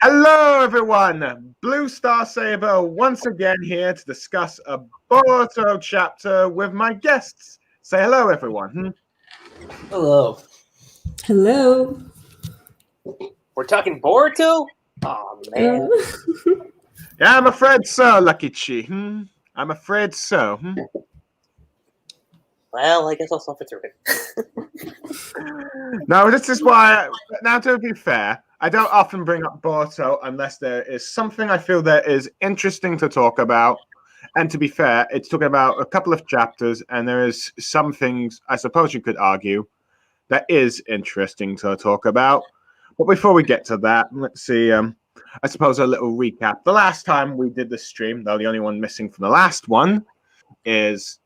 Hello, everyone. Blue Star Saber once again here to discuss a Boruto chapter with my guests. Say hello, everyone. Hello. Hello. We're talking Boruto? Oh man. Yeah, I'm afraid so, Lucky Chi. I'm afraid so. Well, I guess I'll suffer through it. No, this is why. Now, to be fair, I don't often bring up Boruto unless there is something I feel that is interesting to talk about. And to be fair, it's talking about a couple of chapters, and there is some things I suppose you could argue that is interesting to talk about. But before we get to that, let's see. I suppose a little recap. The last time we did the stream, though the only one missing from the last one is,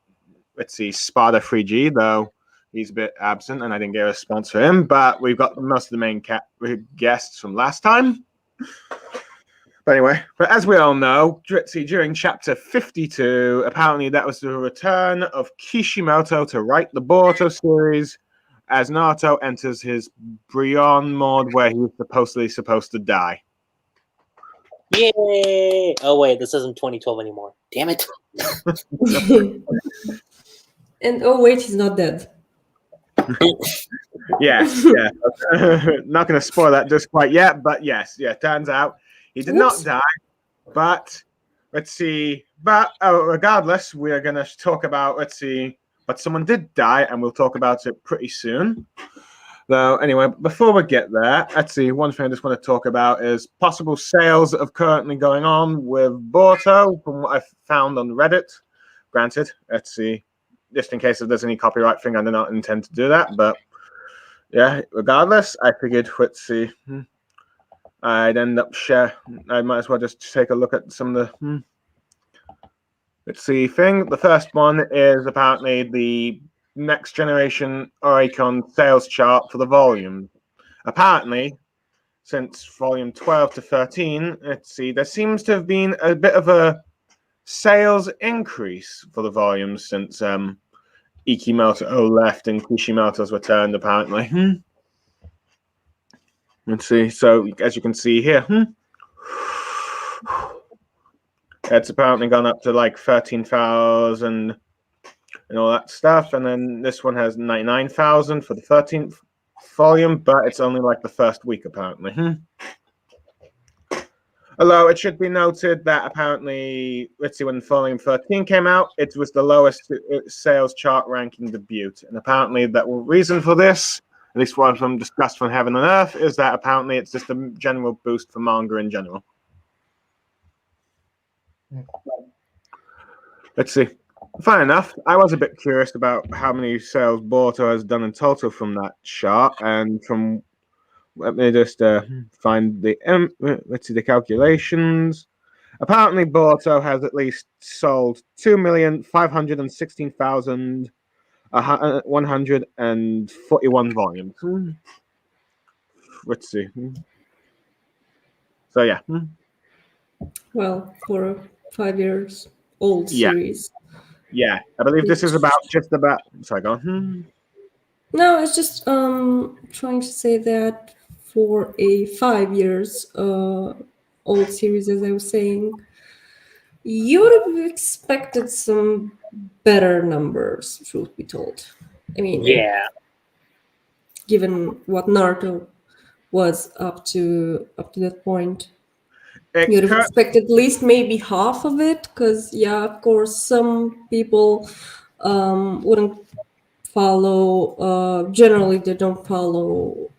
let's see, Sparta 3G, though he's a bit absent and I didn't get a response for him. But we've got most of the main guests from last time. But anyway, but as we all know, Dritzy, during chapter 52, apparently that was the return of Kishimoto to write the Boruto series as Naruto enters his Brion mode where he's supposed to die. Yay! Oh wait, this isn't 2012 anymore. Damn it. And oh wait, he's not dead. Yes, yeah. Not going to spoil that just quite yet, but yes, yeah, turns out he did not die, but let's see. But regardless, we're going to talk about, let's see, but someone did die, and we'll talk about it pretty soon. Though, anyway, before we get there, let's see, one thing I just want to talk about is possible sales that are currently going on with Boruto, from what I've found on Reddit. Granted, let's see, just in case if there's any copyright thing, I do not intend to do that, but yeah, regardless, I figured, let's see, I'd end up I might as well just take a look at some of the, let's see, thing. The first one is apparently the next generation Oricon sales chart for the volume. Apparently, since volume 12 to 13, let's see, there seems to have been a bit of a sales increase for the volumes since Ikimoto left and Kishimoto's returned, apparently. Let's see. So, as you can see here, it's apparently gone up to like 13,000 and all that stuff. And then this one has 99,000 for the 13th volume, but it's only like the first week, apparently. Although it should be noted that apparently, let's see, when volume 13 came out, it was the lowest sales chart ranking debut. And apparently the reason for this, at least what I'm discussed from Heaven and Earth, is that apparently it's just a general boost for manga in general. Let's see. Fine enough. I was a bit curious about how many sales Boruto has done in total from that chart, and from let me just find the let's see the calculations. Apparently, Boruto has at least sold 2,516,141 volumes. Let's see. So yeah. Well, for a 5 years old series. Yeah, I believe this is just about. Sorry, go on. No, it's just trying to say that for a 5 years old series, as I was saying, you would have expected some better numbers, truth be told. I mean, yeah, given what Naruto was up to that point. You'd have expected at least maybe half of it, because yeah, of course, some people wouldn't follow. Generally, they don't follow.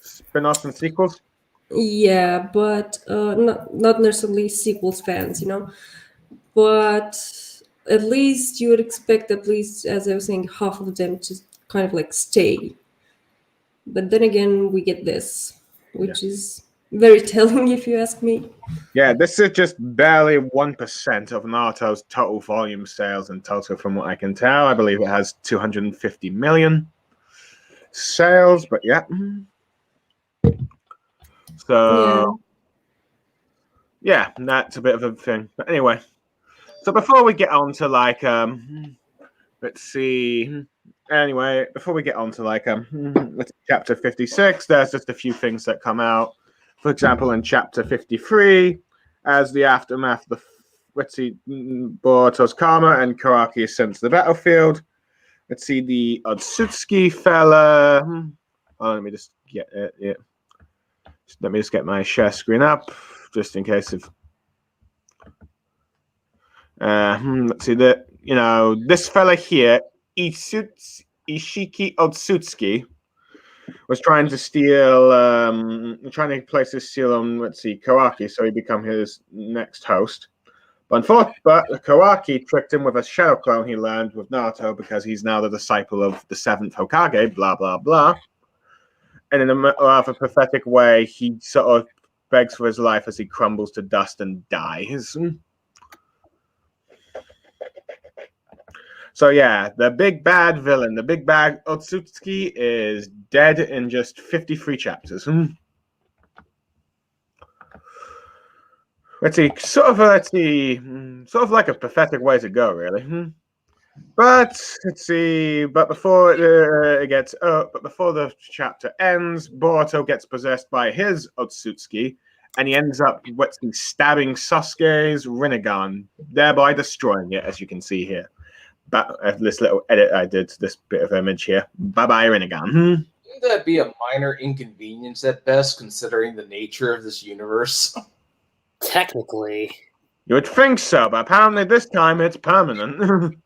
Spin-offs and sequels. Yeah, but not necessarily sequels fans, But at least you would expect, at least as I was saying, half of them to kind of like stay. But then again, we get this, which is very telling, if you ask me. Yeah, this is just barely 1% of Naruto's total volume sales in total, from what I can tell. I believe it has 250 million sales, but yeah. So, yeah, that's a bit of a thing. But anyway, so before we get on to like, let's see, anyway, before we get on to chapter 56, there's just a few things that come out. For example, in chapter 53, as the aftermath of Boruto's karma and Kawaki is sent to the battlefield. Let's see the Otsutsuki fella. Let me just get it. Yeah. Let me just get my share screen up, just in case of. Let's see that. This fella here, Ishiki Otsutsuki, was trying to trying to place his seal on, Kawaki, so he become his next host. But Kawaki tricked him with a shadow clone he learned with Naruto because he's now the disciple of the 7th Hokage, blah, blah, blah. And in a rather pathetic way, he sort of begs for his life as he crumbles to dust and dies. So yeah, the big bad villain, the big bad Otsutsuki, is dead in just 53 chapters. Sort of like a pathetic way to go, really. But before before the chapter ends, Boruto gets possessed by his Otsutsuki, and he ends up stabbing Sasuke's Rinnegan, thereby destroying it, as you can see here. But this little edit I did to this bit of image here. Bye-bye, Rinnegan. Wouldn't that be a minor inconvenience at best, considering the nature of this universe? Technically. You would think so, but apparently this time it's permanent.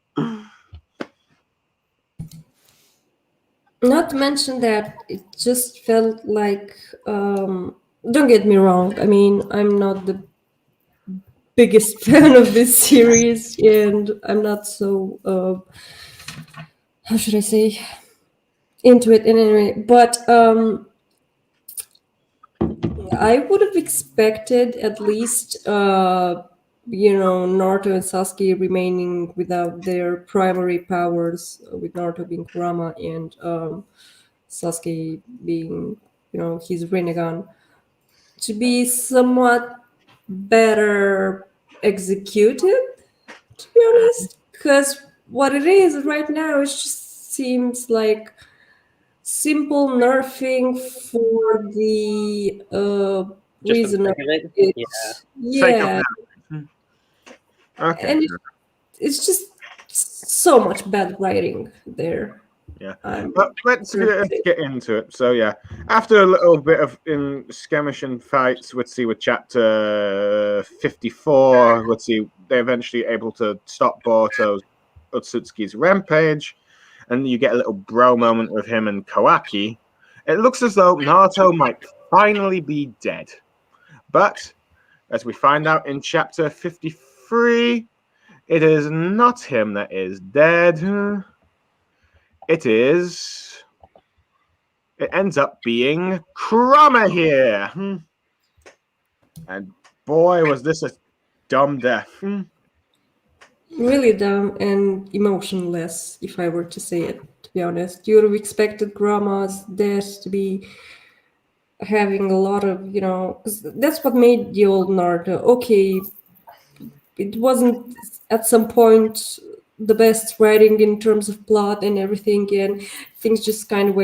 Not to mention that it just felt like, don't get me wrong, I mean, I'm not the biggest fan of this series, and I'm not so, how should I say, into it in any way, but I would have expected at least, Naruto and Sasuke remaining without their primary powers, with Naruto being Kurama and Sasuke being, his Rinnegan, to be somewhat better executed, to be honest. Because what it is right now, it just seems like simple nerfing for the reason of it? Yeah. Okay. And it's just so much bad writing there. Yeah. But let's get into it. So yeah, after a little bit of skirmishing fights, with chapter 54, they're eventually able to stop Boruto's Otsutsuki's rampage, and you get a little bro moment with him and Kawaki. It looks as though Naruto might finally be dead. But as we find out in chapter 53, it is not him that is dead. It ends up being Kurama here. And boy, was this a dumb death. Really dumb and emotionless, if I were to say it, to be honest. You would have expected Kurama's death to be having a lot of, 'cause that's what made the old Naruto. Okay, it wasn't at some point the best writing in terms of plot and everything, and things just kind of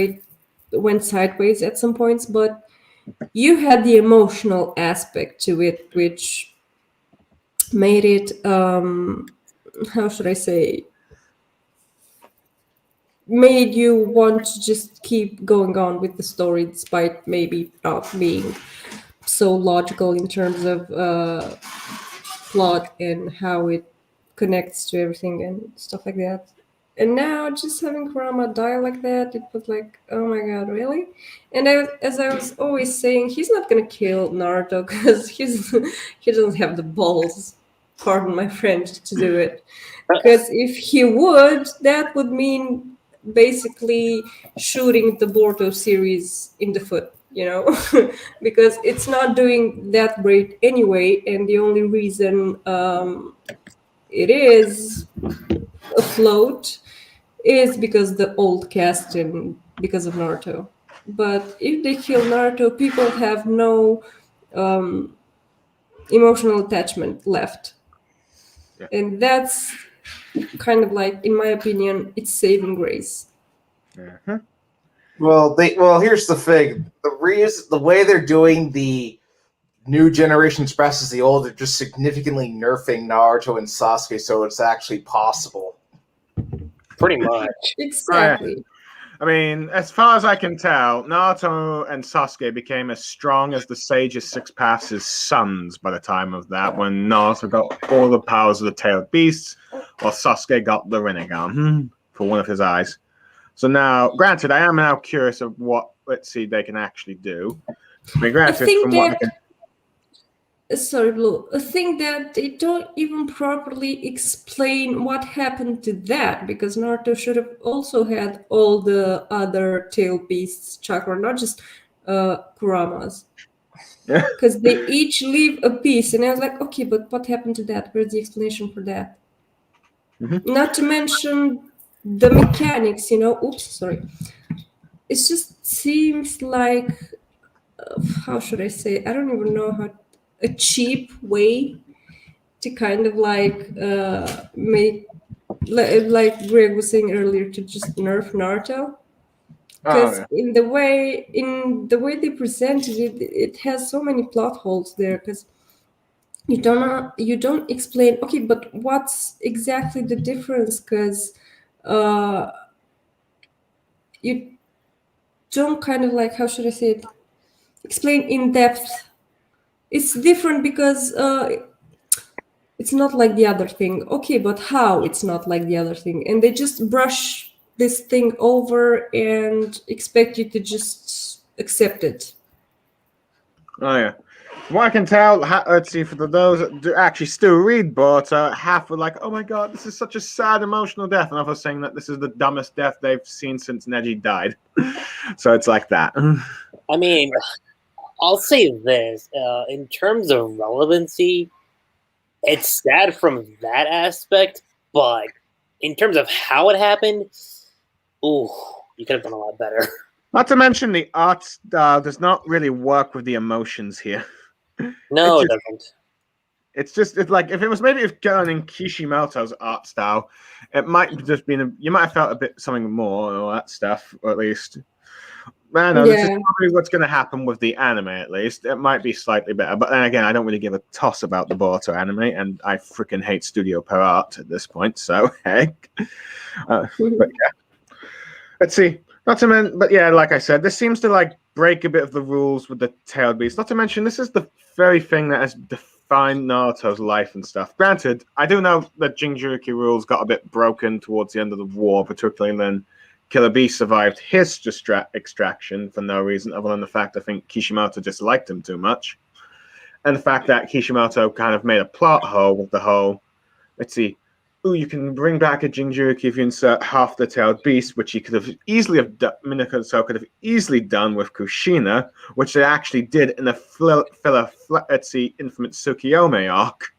went sideways at some points, but you had the emotional aspect to it, which made it, how should I say, made you want to just keep going on with the story, despite maybe not being so logical in terms of plot and how it connects to everything and stuff like that. And now just having Kurama die like that, it was like, oh my god, really? And as I was always saying, he's not gonna kill Naruto because he doesn't have the balls, pardon my French, to do it. Because if he would, that would mean basically shooting the Boruto series in the foot, because it's not doing that great anyway, and the only reason it is afloat is because the old cast and because of Naruto. But if they kill Naruto, people have no emotional attachment left. Yeah. And that's kind of like, in my opinion, it's saving grace. Mhm. Well, here's the thing. The way they're doing the new generation versus the old, they're just significantly nerfing Naruto and Sasuke, so it's actually possible. Pretty much. Exactly. I mean, as far as I can tell, Naruto and Sasuke became as strong as the Sage's Six Paths' sons by the time of that, when Naruto got all the powers of the Tailed Beasts, while Sasuke got the Rinnegan for one of his eyes. So now, granted, I am now curious of what, let's see, they can actually do. I mean, granted, think from what I that- can... Sorry, Blue. I think that they don't even properly explain what happened to that, because Naruto should have also had all the other tail beasts chakra, not just Kurama's. Yeah. Because they each leave a piece, and I was like, okay, but what happened to that? Where's the explanation for that? Mhm. Not to mention the mechanics, Oops, sorry. It just seems like, how should I say? I don't even know how. A cheap way to kind of make, like Greg was saying earlier, to just nerf Naruto. Because in the way they presented it, it has so many plot holes there. Because you don't explain. Okay, but what's exactly the difference? Because you don't kind of how should I say it? Explain in depth. It's different because it's not like the other thing. Okay, but how it's not like the other thing? And they just brush this thing over and expect you to just accept it. Oh, yeah. From what I can tell, let's see, for those that do actually still read Boruto, half were like, oh my god, this is such a sad, emotional death. And others saying that this is the dumbest death they've seen since Neji died. So it's like that. I mean, I'll say this. In terms of relevancy, it's sad from that aspect, but in terms of how it happened, ooh, you could have done a lot better. Not to mention the art style does not really work with the emotions here. No, it doesn't. It's like if it was maybe going in Kishimoto's art style, it might have just been you might have felt a bit something more and all that stuff, or at least. I know this is probably what's going to happen with the anime. At least it might be slightly better, but then again, I don't really give a toss about the Boruto anime, and I freaking hate Studio Per Art at this point. So heck, but yeah, let's see. Not to mention, but yeah, like I said, this seems to break a bit of the rules with the tailed beast. Not to mention, this is the very thing that has defined Naruto's life and stuff. Granted, I do know that Jinchuriki rules got a bit broken towards the end of the war, particularly when Killer Beast survived his extraction for no reason other than the fact I think Kishimoto just liked him too much. And the fact that Kishimoto kind of made a plot hole with the whole, let's see, you can bring back a Jinchuriki if you insert half the tailed beast, which he could have easily have done. Minato could have easily done with Kushina, which they actually did in the filler, let's see, infamous Tsukiyomi arc,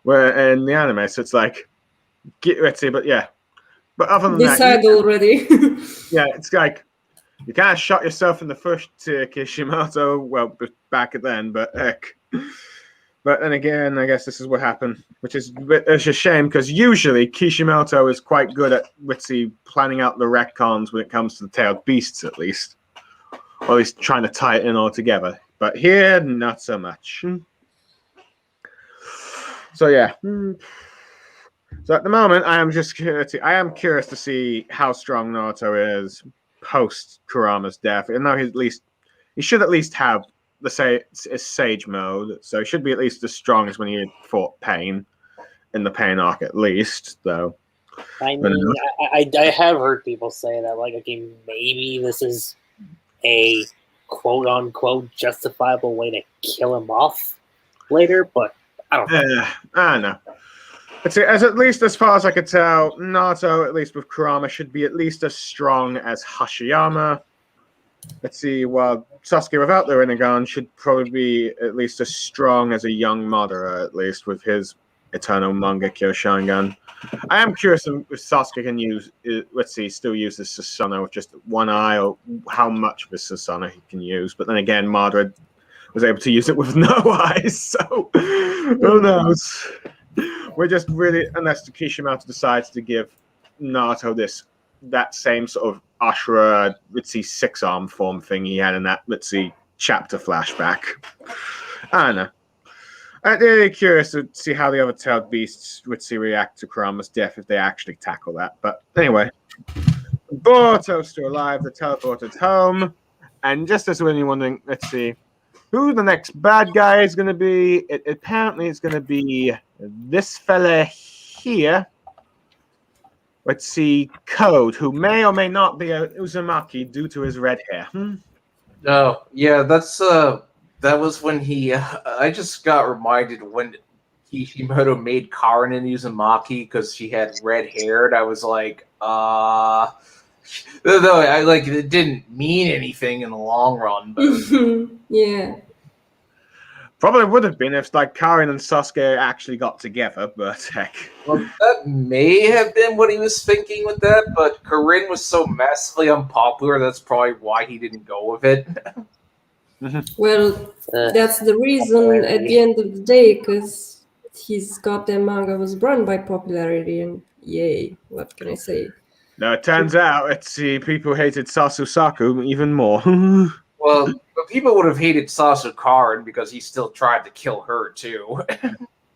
where in the anime. So it's like, let's see, but yeah. But other than Decide already. Yeah, it's like you kind of shot yourself in the foot to Kishimoto. Well, back then, but heck. But then again, I guess this is what happened, which is it's a shame because usually Kishimoto is quite good at, let's see, planning out the retcons when it comes to the tailed beasts, at least. Or at least trying to tie it in all together. But here, not so much. So yeah. So at the moment, I am curious to see how strong Naruto is post Kurama's death. And now he should at least have sage mode, so he should be at least as strong as when he fought Pain in the Pain arc, at least. Though, I mean, I have heard people say that, okay, maybe this is a quote unquote justifiable way to kill him off later, but I don't know. I don't know. At least as far as I could tell, Naruto, at least with Kurama, should be at least as strong as Hashiyama. Let's see, while Sasuke without the Rinnegan should probably be at least as strong as a young Madara, at least with his Eternal Mangekyo Sharingan. I am curious if Sasuke can still use his Susanoo with just one eye, or how much of his Susanoo he can use. But then again, Madara was able to use it with no eyes, so who knows? We're just really, unless Kishimoto decides to give Naruto this that same sort of Ashura, let's see, 6-arm form thing he had in that, let's see, chapter flashback. I don't know. I'm really curious to see how the other tailed beasts would see react to Kurama's death if they actually tackle that. But anyway, Boruto's still alive. They're teleported home. And just as when you're wondering, let's see, who the next bad guy is going to be, apparently it's going to be this fella here. Let's see, Code, who may or may not be a Uzumaki due to his red hair. No, yeah, that was when he. I just got reminded when Kishimoto made Karin an Uzumaki because she had red hair, and I was like, though I like it didn't mean anything in the long run. But Yeah. Probably would have been if like Karin and Sasuke actually got together, but heck. well, that may have been what he was thinking with that. But Karin was so massively unpopular. That's probably why he didn't go with it. Well, that's the reason at the end of the day, because his goddamn manga was run by popularity, and yay, what can I say? No, it turns out, let's see, people hated Sasusaku even more. Well, but people would have hated Sasuke because he still tried to kill her too.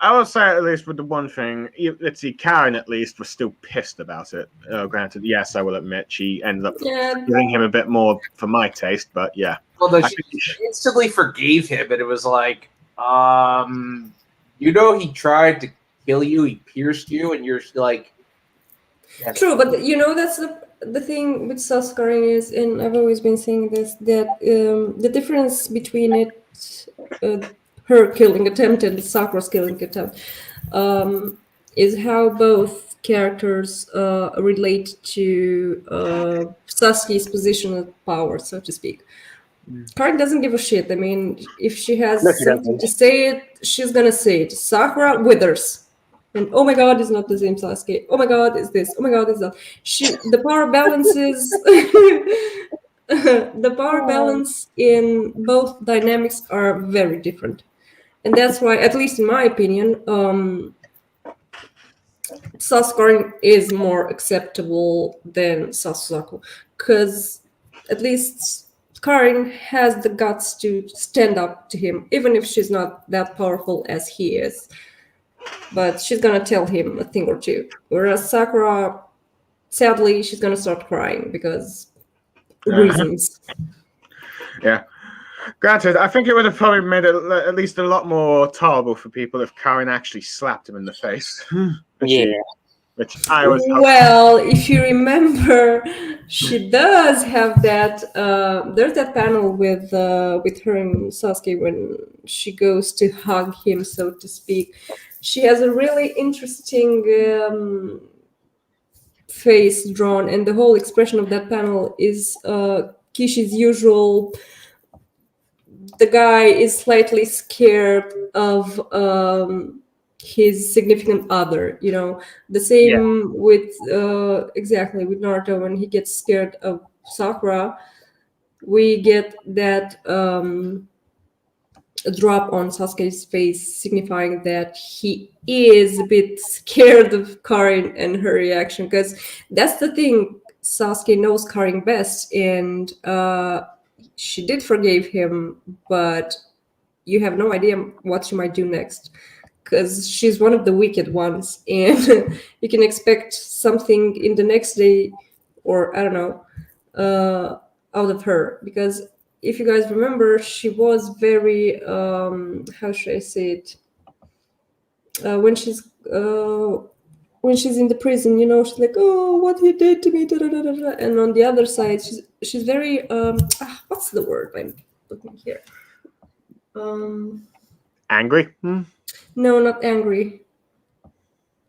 I will say at least with the one thing, let's see, Karen at least was still pissed about it. Granted, yes, I will admit she ended up giving him a bit more for my taste, but yeah. Well, no, she instantly forgave him, and it was like, you know, he tried to kill you, he pierced you, and you're like... Yes. True, but you know, that's the thing with Sasuke is, and I've always been saying this, that the difference between her killing attempt and Sakura's killing attempt is how both characters relate to Sasuke's position of power, so to speak. Karin doesn't give a shit. I mean, if she has something to say, she's gonna say it. Sakura withers. And oh my god, it's not the same Sasuke. Oh my god, is this? Oh my god, is that? The power balances, the power balance in both dynamics are very different, and that's why, at least in my opinion, Sasuke is more acceptable than Sasuke, because at least Karin has the guts to stand up to him, even if she's not that powerful as he is. But she's gonna tell him a thing or two. Whereas Sakura, sadly, she's gonna start crying because reasons. Yeah. Granted, I think it would have probably made it at least a lot more tolerable for people if Karin actually slapped him in the face. Which I was hoping. Well, if you remember, she does have that. There's that panel with her and Sasuke when she goes to hug him, so to speak. She has a really interesting face drawn, and the whole expression of that panel is Kishi's usual. The guy is slightly scared of his significant other, you know. The same with exactly with Naruto. When he gets scared of Sakura, we get that drop on Sasuke's face, signifying that he is a bit scared of Karin and her reaction, because that's the thing. Sasuke knows Karin best, and she did forgive him, but you have no idea what she might do next, because she's one of the wicked ones, and you can expect something in the next day, or I don't know, out of her. Because if you guys remember, she was very how should I say it, when she's in the prison, you know, she's like, oh, what he did to me, da, da, da, da. And on the other side, she's very what's the word I'm looking here, Angry? no, not angry.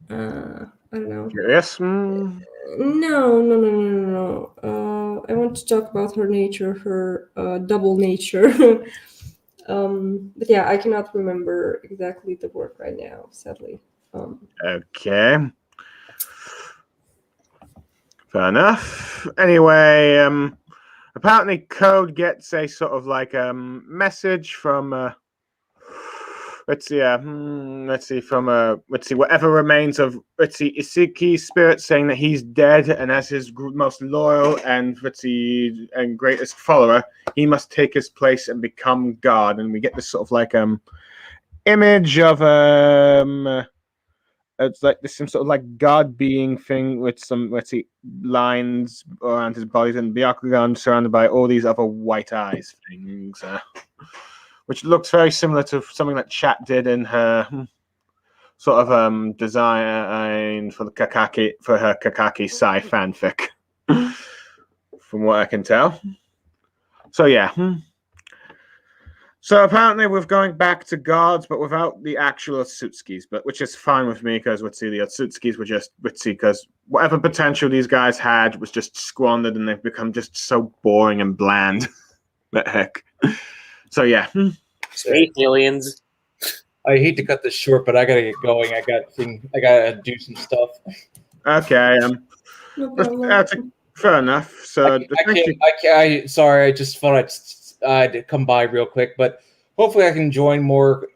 I don't know. Curious? No. I want to talk about her nature, her double nature. But yeah, I cannot remember exactly the word right now, sadly. Okay. Fair enough. Anyway, apparently Code gets a sort of like message from let's see. Let's see. Let's see. Whatever remains of Isuki's spirit, saying that he's dead, and as his most loyal and and greatest follower, he must take his place and become God. And we get this sort of like image of it's like this some sort of like God being thing with some lines around his body and Byakugan surrounded by all these other white eyes things, which looks very similar to something that Chat did in her sort of design for her Kakaki Sai fanfic, from what I can tell. So yeah. So apparently we're going back to gods, but without the actual Otsutskis, which is fine with me because the Otsutskis were just because whatever potential these guys had was just squandered, and they've become just so boring and bland. What the heck? So yeah. Space aliens. I hate to cut this short, but I gotta get going. I gotta do some stuff. Okay. No problem. That's fair enough. So sorry, I just thought I'd come by real quick, but hopefully I can join more.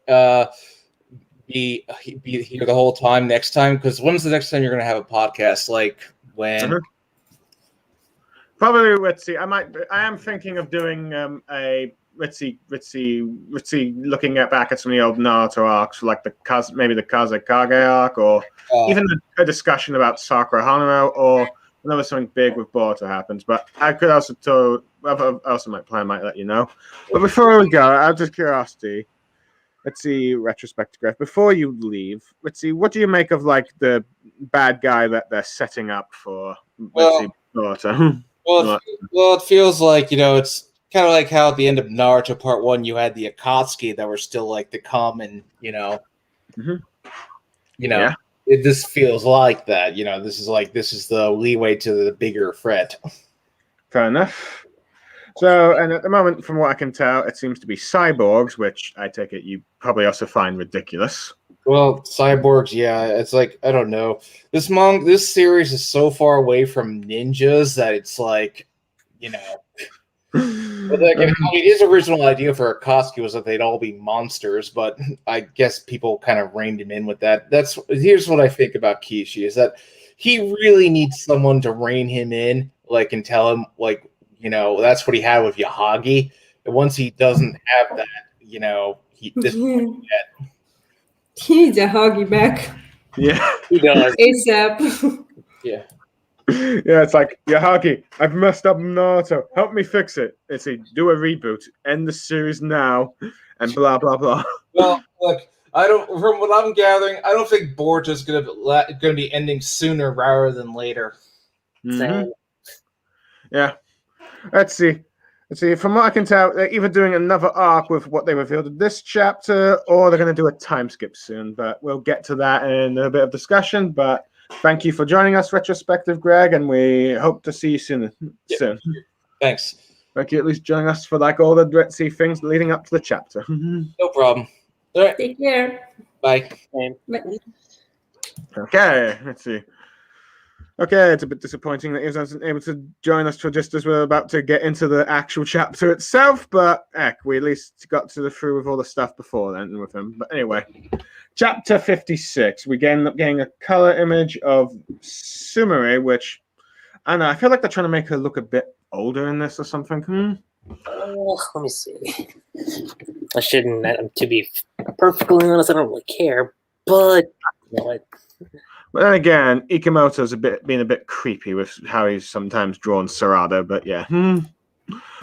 Be here the whole time next time. Because when's the next time you're gonna have a podcast? Like when? Probably. Let's see. I am thinking of doing a. Let's see. Looking back at some of the old Naruto arcs, like maybe the Kazekage arc, or even a discussion about Sakura Haruno, or whenever something big with Boruto happens. But I could also might let you know. But before we go, out of curiosity, let's see, retrospective. Before you leave, let's see, what do you make of like the bad guy that they're setting up for? Boruto. Well, it feels like it's kind of like how at the end of Naruto Part 1 you had the Akatsuki that were still like the common, This feels like that. This is the leeway to the bigger threat. Fair enough. So, and at the moment, from what I can tell, it seems to be cyborgs, which I take it you probably also find ridiculous. Well, cyborgs, yeah, it's like, I don't know. This series is so far away from ninjas that it's like, But his original idea for Akatsuki was that they'd all be monsters, but I guess people kind of reined him in with that. Here's what I think about Kishi, is that he really needs someone to rein him in, and tell him, that's what he had with Yahagi. And once he doesn't have that, he needs Yahagi back. Yeah, he does. ASAP. Yeah. Yeah, it's like, Yahagi, I've messed up Naruto. Help me fix it. It's do a reboot, end the series now, and blah blah blah. Well, look, from what I'm gathering, I don't think Boruto's gonna be ending sooner rather than later. Mm-hmm. Yeah. Let's see. From what I can tell, they're either doing another arc with what they revealed in this chapter, or they're going to do a time skip soon. But we'll get to that in a bit of discussion. But thank you for joining us, Retrospective Greg, and we hope to see you soon. Thanks. Thank you at least joining us for all the things leading up to the chapter. No problem. All right. Take care. Bye. Bye. Okay, let's see. Okay, it's a bit disappointing that he wasn't able to join us for just as we're about to get into the actual chapter itself, but heck, we at least got through with all the stuff before then with him. But anyway, chapter 56, we end up getting a color image of Sumire, which, I don't know, I feel like they're trying to make her look a bit older in this or something. Let me see. I shouldn't, to be perfectly honest, I don't really care, but But then again, Ikemoto's being a bit creepy with how he's sometimes drawn Sarada, but yeah.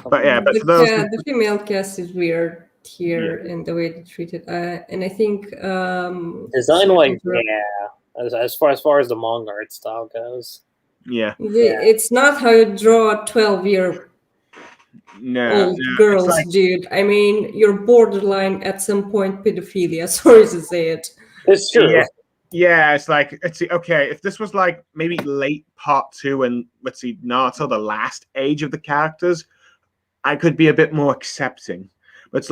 But for those the female cast is weird here in the way they treat it, and I think design-wise, as far as the manga art style goes, it's not how you draw a 12-year old girls, dude. I mean, you're borderline at some point pedophilia. Sorry to say it. It's true. Yeah, it's like, okay, if this was maybe late part 2 and Naruto, the last age of the characters, I could be a bit more accepting. But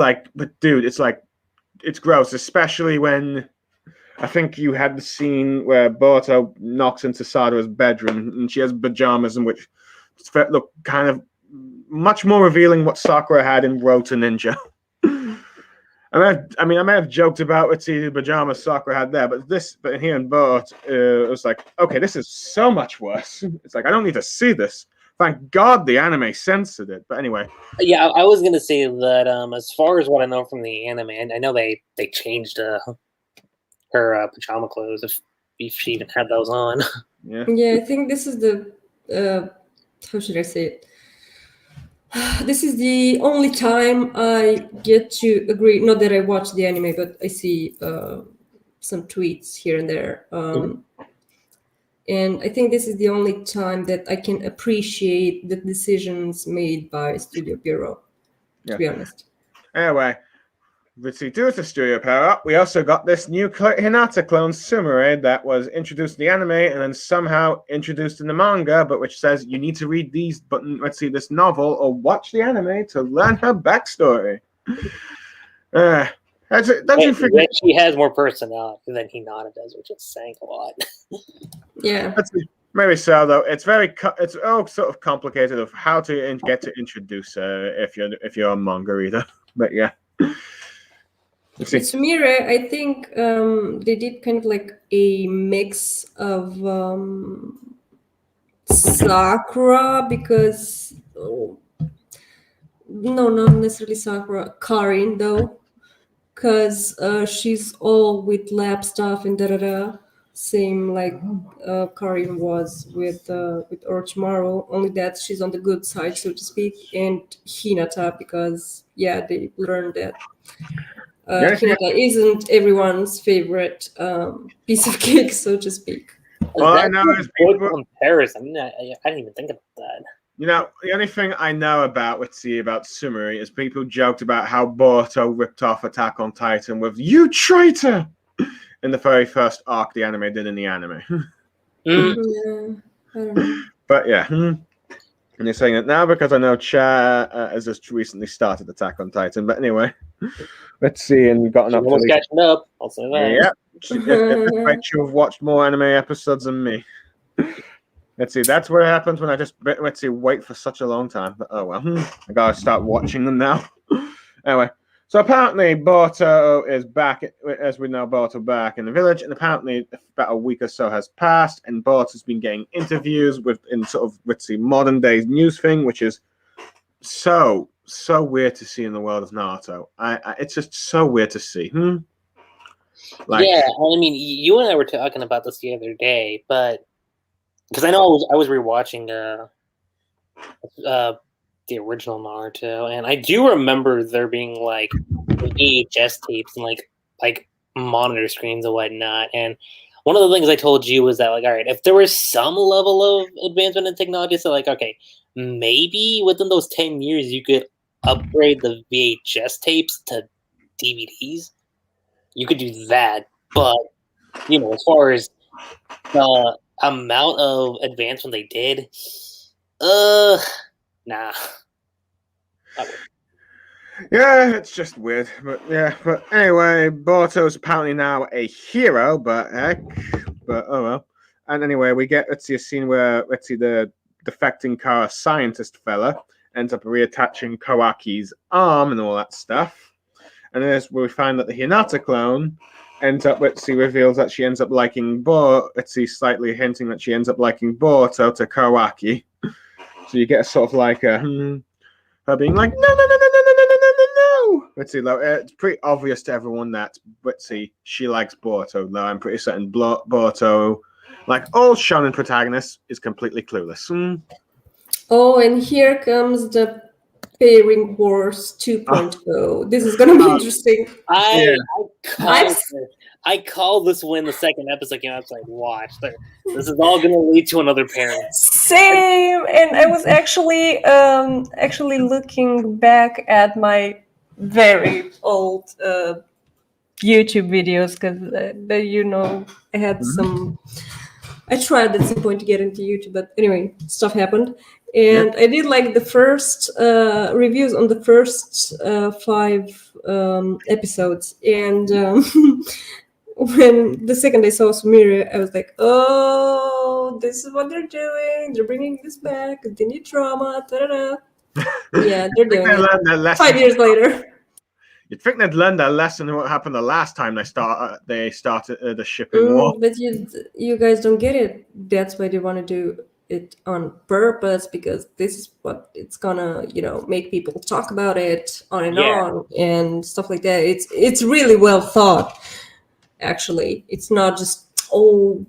dude, it's gross, especially when I think you had the scene where Boruto knocks into Sada's bedroom and she has pajamas in which look kind of much more revealing what Sakura had in Road to Ninja. I may have joked about what the pajamas Sakura had there, but here in Boat, it was like, okay, this is so much worse. It's like I don't need to see this. Thank God the anime censored it. But anyway, Yeah, I was gonna say that as far as what I know from the anime, and I know they changed her pajama clothes if she even had those on. yeah, Yeah, I think this is the how should I say it? This is the only time I get to agree. Not that I watch the anime, but I see some tweets here and there. And I think this is the only time that I can appreciate the decisions made by Studio Bureau, to be honest. Anyway, let's see. Due to Studio Power Up, we also got this new Hinata clone Sumire that was introduced in the anime and then somehow introduced in the manga, but which says you need to read this novel or watch the anime to learn her backstory. Don't you figure she has more personality than Hinata does, which is saying a lot. Yeah. Maybe so, though. It's all sort of complicated of how to get to introduce her if you're a manga reader. But yeah. With Sumire, I think they did kind of like a mix of Sakura because no, not necessarily Sakura, Karin though, because she's all with lab stuff and same like Karin was with Orochimaru, only that she's on the good side, so to speak, and Hinata because they learned that Hinata isn't everyone's favorite piece of cake, so to speak. Well, I know there's people. Comparison. I didn't even think about that. You know, the only thing I know about Sumire is people joked about how Boruto ripped off Attack on Titan with "You traitor" in the very first arc the anime did in the anime. Yeah, I don't know. But yeah. And you're saying it now because I know Cha has just recently started Attack on Titan. But anyway, let's see. And we've gotten up to almost catching up. I'll say that. Yeah. I should have watched more anime episodes than me. Let's see. That's what happens when I just wait for such a long time. But oh well, I gotta start watching them now. Anyway, so apparently Boruto is back. As we know, Boruto back in the village, and apparently about a week or so has passed, and Boruto's been getting interviews in sort of modern day news thing, which is so weird to see in the world of Naruto. It's just so weird to see. Like, yeah, I mean, you and I were talking about this the other day, but because I know I was rewatching the original Naruto, and I do remember there being like VHS tapes and like monitor screens and whatnot. And one of the things I told you was that, like, all right, if there was some level of advancement in technology, so like, okay, maybe within those 10 years you could upgrade the VHS tapes to DVDs. You could do that, but as far as the amount of advancement they did, nah. Yeah, it's just weird, but anyway, Boruto's apparently now a hero, but oh well. And anyway, we get a scene where the defecting Kara scientist fella ends up reattaching Kawaki's arm and all that stuff, and then we find that the Hinata clone ends up reveals that she ends up liking slightly hinting that she ends up liking Boruto to Kawaki. So you get a sort of like her being like no. It's pretty obvious to everyone that she likes Boruto. Though I'm pretty certain Boruto, like all shonen protagonists, is completely clueless. Oh, and here comes the pairing wars 2.0. This is gonna be interesting. I call this when the second episode came out. It's like, watch, this is all going to lead to another pairing. Same, and I was actually looking back at my very old YouTube videos because I had some. I tried at some point to get into YouTube, but anyway, stuff happened, and I did like the first reviews on the first 5 episodes, and. When the second I saw Sumire, I was like, oh, this is what they're doing. They're bringing this back. Continued drama. Yeah, they're doing it. 5 years later. You'd think they'd learned their lesson in what happened the last time they started the shipping war. But you guys don't get it. That's why they want to do it on purpose, because this is what it's gonna, make people talk about it on and Yeah. on and stuff like that. It's really well thought. Actually, it's not just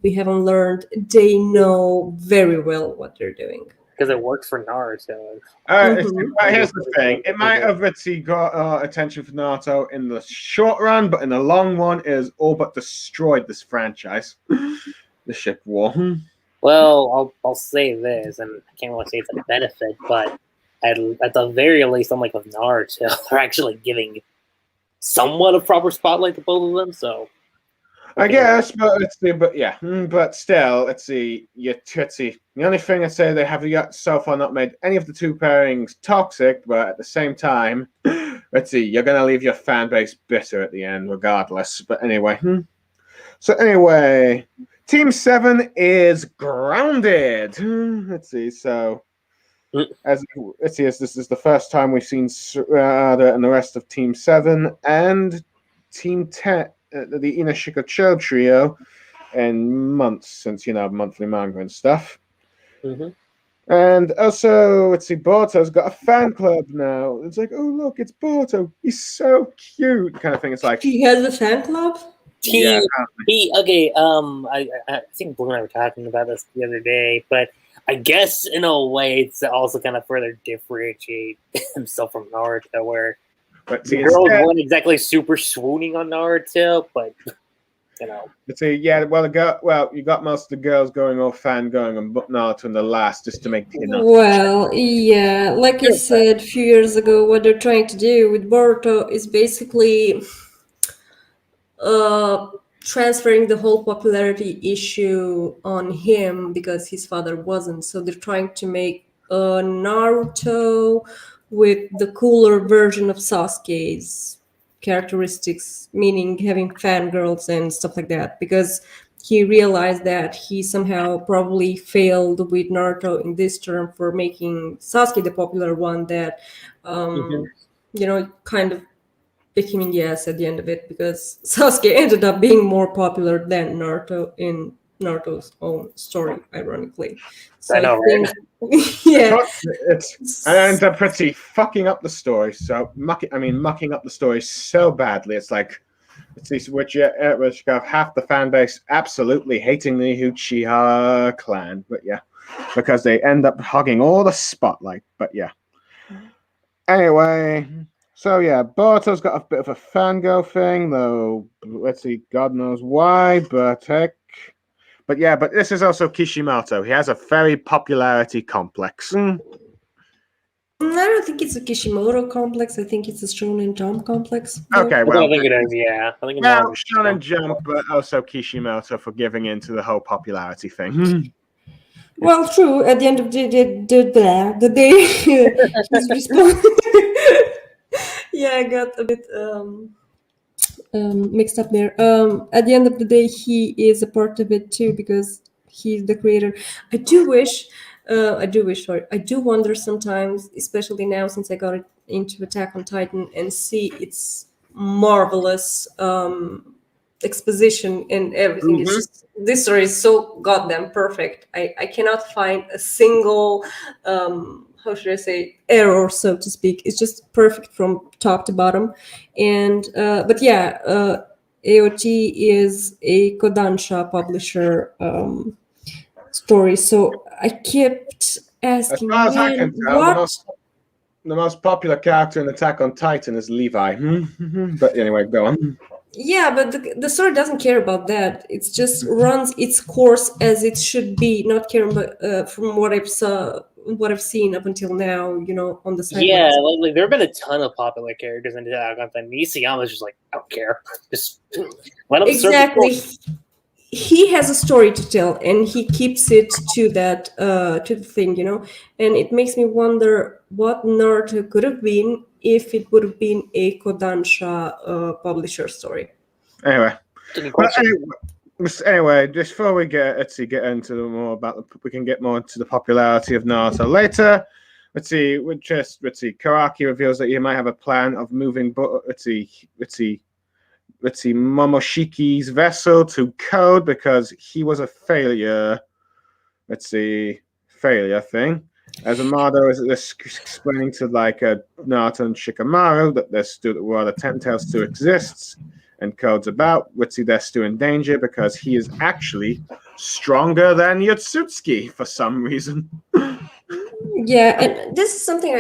we haven't learned. They know very well what they're doing. Because it works for Naruto. Here's the thing: it might have got attention for Naruto in the short run, but in the long one, it has all but destroyed this franchise. The ship war. Well, I'll say this, and I can't really say it's a benefit, but at the very least, unlike with Naruto, they're actually giving somewhat a proper spotlight to both of them. So I guess, but still, let's see. The only thing I say, they have yet so far not made any of the two pairings toxic, but at the same time, let's see, you're gonna leave your fan base bitter at the end, regardless. But anyway, so anyway, Team 7 is grounded. Let's see. So, as this is the first time we've seen Suada and the rest of Team 7 and Team 10. The Inashika Cho trio in months since, monthly manga and stuff. Mm-hmm. And also, let's see, Boruto's got a fan club now. It's like, oh, look, it's Boruto. He's so cute, kind of thing. It's like, He has a fan club? yeah. I think Blue and I were talking about this the other day, but I guess in a way it's also kind of further differentiate himself from Naruto, where But see, the girls weren't exactly super swooning on Naruto, but Let's see, yeah. Well, you got most of the girls going all fangirling on Naruto in the last, just to make the enough. Well, yeah, like I said a few years ago, what they're trying to do with Boruto is basically transferring the whole popularity issue on him because his father wasn't. So they're trying to make Naruto with the cooler version of Sasuke's characteristics, meaning having fangirls and stuff like that, because he realized that he somehow probably failed with Naruto in this term for making Sasuke the popular one that, kind of bit him in the ass at the end of it, because Sasuke ended up being more popular than Naruto in Naruto's own story, ironically. So I know, right? Yeah. It ends up pretty fucking up the story. So mucking up the story so badly. It's like, let's see, which have half the fan base absolutely hating the Uchiha clan, but yeah, because they end up hogging all the spotlight. But yeah. Anyway, so yeah, Boruto's got a bit of a fangirl thing, though. Let's see, God knows why, but heck. But yeah, but this is also Kishimoto. He has a very popularity complex. I don't think it's a Kishimoto complex. I think it's a Shonen Jump complex. Okay, well, I think it is. Yeah, I think it's Shonen Jump, but also Kishimoto for giving into the whole popularity thing. Well, true. At the end of the day, he's responsible. Yeah, I got a bit mixed up there. At the end of the day, he is a part of it too, because he's the creator. I do wonder sometimes, especially now since I got into Attack on Titan and see its marvelous exposition and everything. It's just, this story is so goddamn perfect. I cannot find a single how should I say, error, so to speak. It's just perfect from top to bottom. And but yeah, AOT is a Kodansha publisher story. So I kept asking, as far as I can tell, the most popular character in Attack on Titan is Levi. But anyway, go on. Yeah, but the story doesn't care about that. It just runs its course as it should be, not caring about from what I've seen up until now, on the side. Yeah, like there have been a ton of popular characters in Attack on Titan. Nisiyama's just like, I don't care. Just let him exactly. He has a story to tell, and he keeps it to that to the thing, And it makes me wonder what Naruto could have been if it would have been a Kodansha publisher story. Anyway, just before we get into more about we can get more into the popularity of Naruto later. let's see, Karaki reveals that he might have a plan of moving, Momoshiki's vessel to Code because he was a failure. Failure thing. As Amado is explaining to Naruto and Shikamaru that the Ten Tails still exists and Code's about, they're still in danger because he is actually stronger than Yotsutsuki for some reason. Yeah, and this is something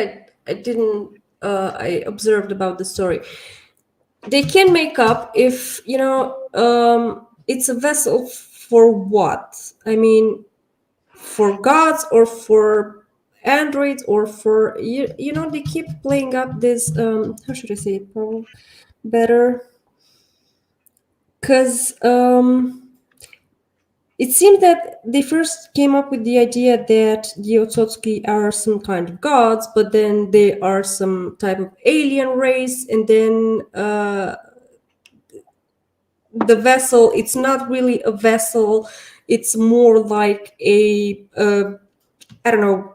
I didn't I observed about the story. They can make up if it's a vessel for what? I mean, for gods or for androids or for they keep playing up this how should I say it better? Because it seems that they first came up with the idea that the Otsutsuki are some kind of gods, but then they are some type of alien race, and then the vessel, it's not really a vessel, it's more like a I don't know,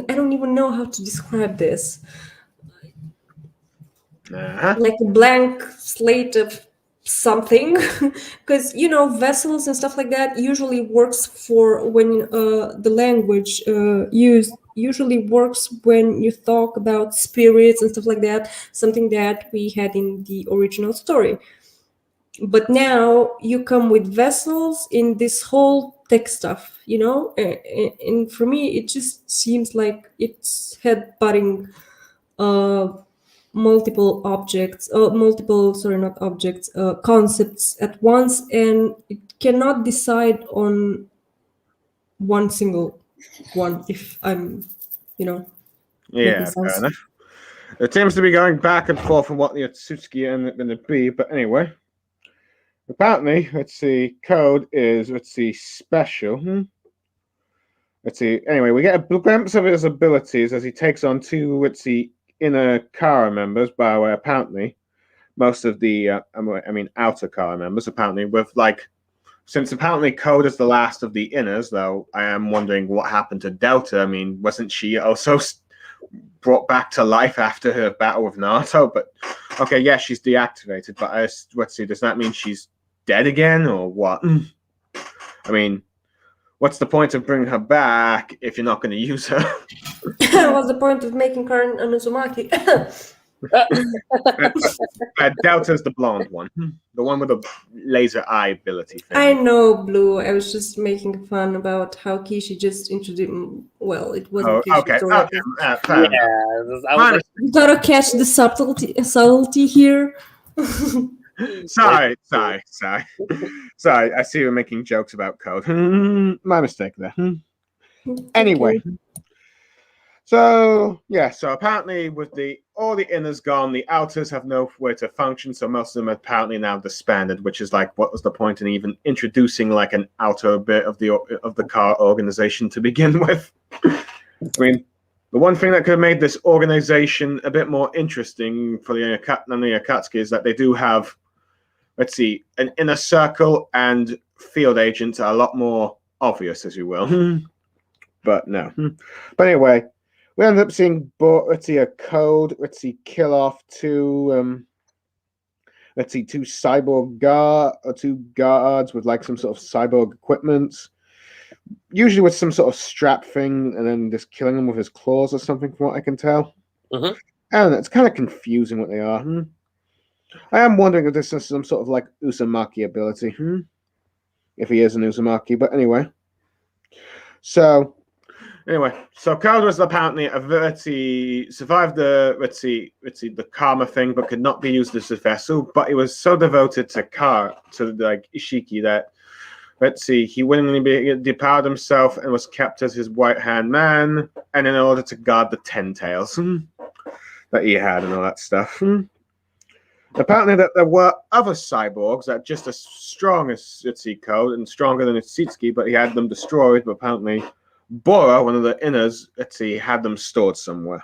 I don't even know how to describe this. Like a blank slate of something, because vessels and stuff like that usually works for when the language used usually works when you talk about spirits and stuff like that, something that we had in the original story. But now you come with vessels in this whole tech stuff, and for me it just seems like it's headbutting multiple concepts at once, and it cannot decide on one single one, if I'm Yeah, making sense. fair enough. It seems to be going back and forth on what the Otsutsuki are going to be, but anyway. Apparently, Code is, special. Anyway, we get a glimpse of his abilities as he takes on two, inner Kara members, by the way, apparently. Most of the, outer Kara members, apparently, since apparently Code is the last of the inners, though, I am wondering what happened to Delta. I mean, wasn't she also brought back to life after her battle with Naruto? But, okay, yeah, she's deactivated, but does that mean she's dead again, or what? I mean, what's the point of bringing her back if you're not going to use her? What's the point of making her an Uzumaki? Delta's the blonde one, the one with the laser eye ability thing. I know, Blue. I was just making fun about how Kishi just introduced. Well, it wasn't Kishi. Okay. You gotta catch the subtlety here. Sorry. I see you're making jokes about Code. My mistake there. Anyway. Okay. So apparently with all the inners gone, the outers have nowhere to function, so most of them are apparently now disbanded, which is what was the point in even introducing an outer bit of the car organization to begin with? I mean, the one thing that could have made this organization a bit more interesting for the Akatsuki is that they do have, an inner circle, and field agents are a lot more obvious, as you will. But no. But anyway, we ended up seeing a Code, kill off two cyborg two guards with some sort of cyborg equipment, usually with some sort of strap thing, and then just killing them with his claws or something, from what I can tell. Mm-hmm. And it's kind of confusing what they are. I am wondering if this is some sort of Uzumaki ability. If he is an Uzumaki, but anyway. So Code was apparently survived the karma thing, but could not be used as a vessel. But he was so devoted to Ishiki that he willingly depowered himself and was kept as his right hand man, and in order to guard the 10 tails that he had and all that stuff. Apparently that there were other cyborgs that just as strong as Code and stronger than Itsuki, but he had them destroyed. But apparently Bora, one of the inners, had them stored somewhere.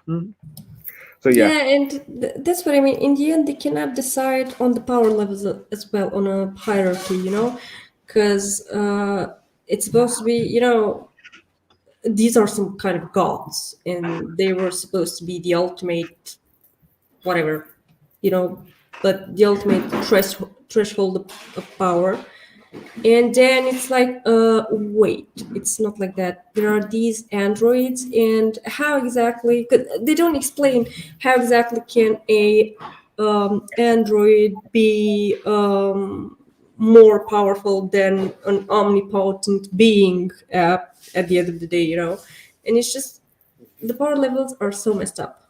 So yeah, and that's what I mean. In the end, they cannot decide on the power levels as well on a hierarchy, because it's supposed to be, these are some kind of gods, and they were supposed to be the ultimate, whatever, but the ultimate threshold of power. And then it's like, wait, it's not like that. There are these androids, and how exactly? 'Cause they don't explain how exactly can a android be more powerful than an omnipotent being at the end of the day, And it's just the power levels are so messed up.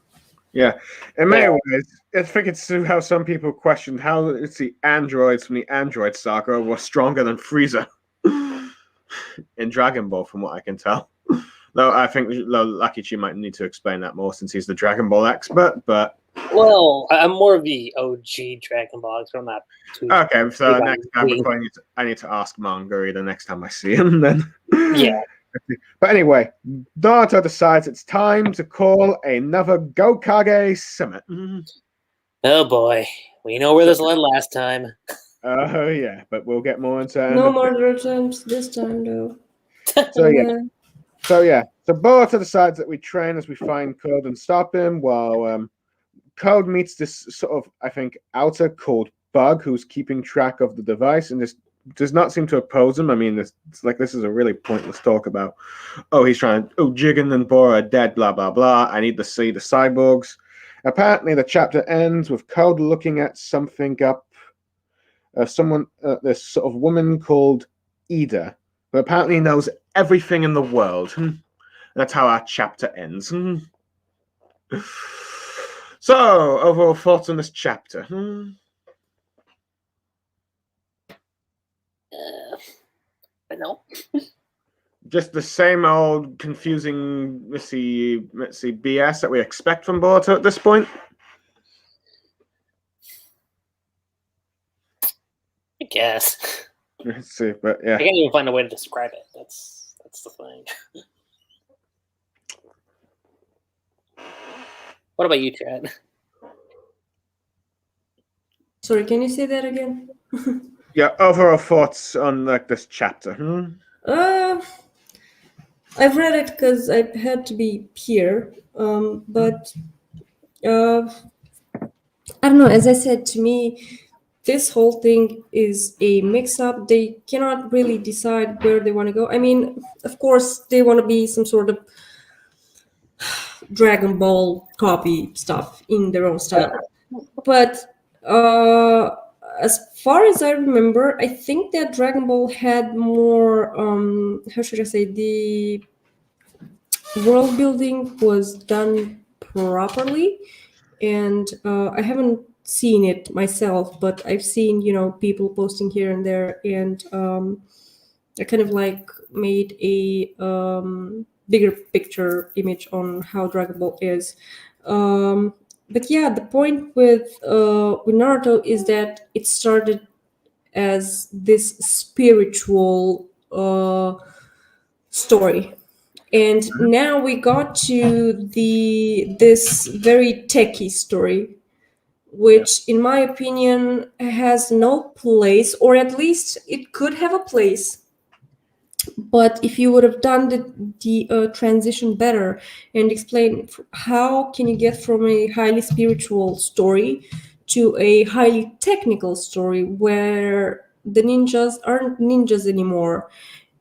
Yeah, in many ways, I think it's how some people questioned how it's the androids from the Android Saga were stronger than Frieza in Dragon Ball, from what I can tell. Though I think Lakichi might need to explain that more since he's the Dragon Ball expert. But well, I'm more of the OG Dragon Ball expert. I'm not too. Okay, so next time I need to ask Mangari the next time I see him. Then Yeah. But anyway, Naruto decides it's time to call another Gokage summit. Oh boy, we know where this led last time. Oh yeah, but we'll get more into that. No murder attempts this time, though. So Boruto decides that we train as we find Code and stop him, while Code meets this sort of, I think, outer called Bug, who's keeping track of the device, and this does not seem to oppose him. I mean, it's like this is a really pointless talk about, he's trying, Jigen and Bora are dead, blah, blah, blah. I need to see the cyborgs. Apparently, the chapter ends with Code looking at something up. This sort of woman called Ida, who apparently knows everything in the world. That's how our chapter ends. So, overall thoughts on this chapter? No. Just the same old confusing, let's see, BS that we expect from Boruto at this point. I guess. Let's see, but yeah. I can't even find a way to describe it. That's the thing. What about you, Chad? Sorry, can you say that again? Yeah, overall thoughts on this chapter. I've read it because I had to be here, but I don't know. As I said, to me, this whole thing is a mix-up. They cannot really decide where they want to go. I mean, of course, they want to be some sort of Dragon Ball copy stuff in their own style, but as far as I remember, I think that Dragon Ball had more, how should I say, the world building was done properly, and I haven't seen it myself, but I've seen, people posting here and there, and I kind of like made a bigger picture image on how Dragon Ball is. But yeah, the point with Naruto is that it started as this spiritual story, and now we got to this very techie story, which, in my opinion, has no place, or at least it could have a place. But if you would have done the transition better and explain how can you get from a highly spiritual story to a highly technical story where the ninjas aren't ninjas anymore,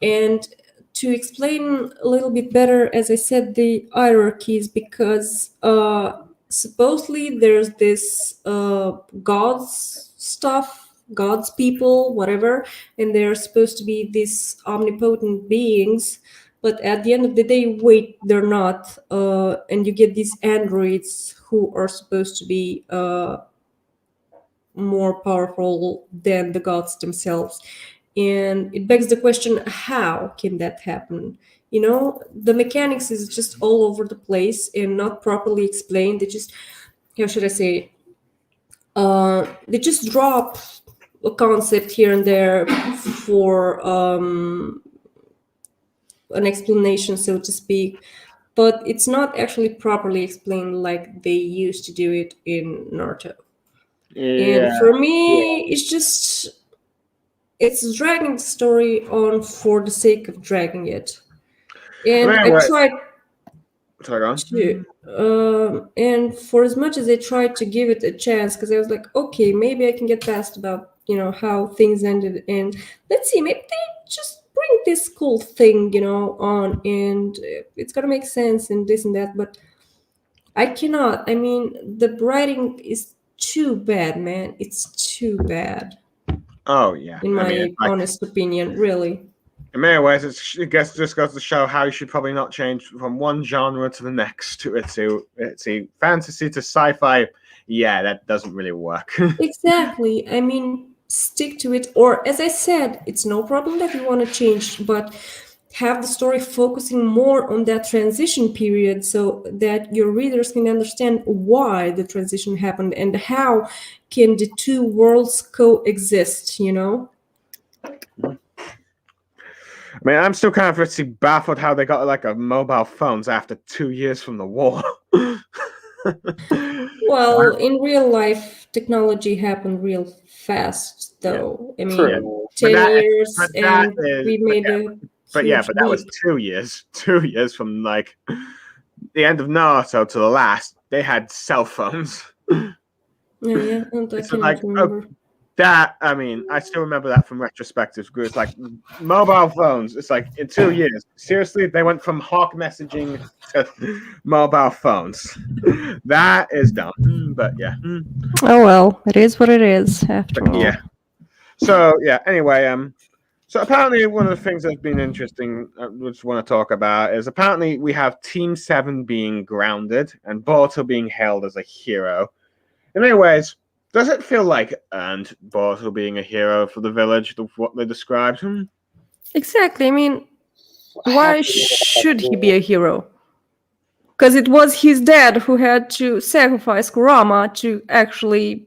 and to explain a little bit better, as I said, the hierarchies, because supposedly there's this gods stuff, gods people, whatever, and they're supposed to be these omnipotent beings, but at the end of the day, wait, they're not, and you get these androids who are supposed to be more powerful than the gods themselves. And it begs the question, how can that happen? The mechanics is just all over the place and not properly explained. They just, how should I say, they just drop a concept here and there for an explanation, so to speak, but it's not actually properly explained like they used to do it in Naruto. And for me, it's dragging the story on for the sake of dragging it. And Man, I what- tried Sorry, go on. and for as much as I tried to give it a chance, because I was like, okay, maybe I can get past about how things ended, and let's see, maybe they just bring this cool thing on, and it's gonna make sense and this and that. But I cannot. I mean, the writing is too bad, man. It's too bad, Oh yeah, in my it's like, honest opinion. Really. in many ways, it just goes to show how you should probably not change from one genre to the next. To fantasy to sci-fi. Yeah, that doesn't really work. Exactly. I mean, stick to it. Or, as I said, it's no problem that you want to change, but have the story focusing more on that transition period so that your readers can understand why the transition happened and how can the two worlds coexist, I mean, I'm still kind of pretty baffled how they got like a mobile phones after 2 years from the war. Well, in real life, technology happened real fast, though. I mean, True. 10 But that- years, but that and is- we but made yeah, a But yeah, huge but that was leap. 2 years. 2 years from like the end of Naruto to the last. They had cell phones. Yeah, and I It's cannot like, remember. That, I mean, I still remember that from retrospective. It's like mobile phones. It's like in 2 years. Seriously, they went from Hawk messaging to mobile phones. That is dumb. But yeah. Oh well, it is what it is. After But all. yeah. So yeah. Anyway, so apparently one of the things that's been interesting, I just want to talk about, is apparently we have Team 7 being grounded and Boruto being hailed as a hero. In many ways, does it feel like earned Boruto being a hero for the village, what they described? Exactly. I mean, I why have to look at that should he rule. be a hero? Because it was his dad who had to sacrifice Kurama to actually,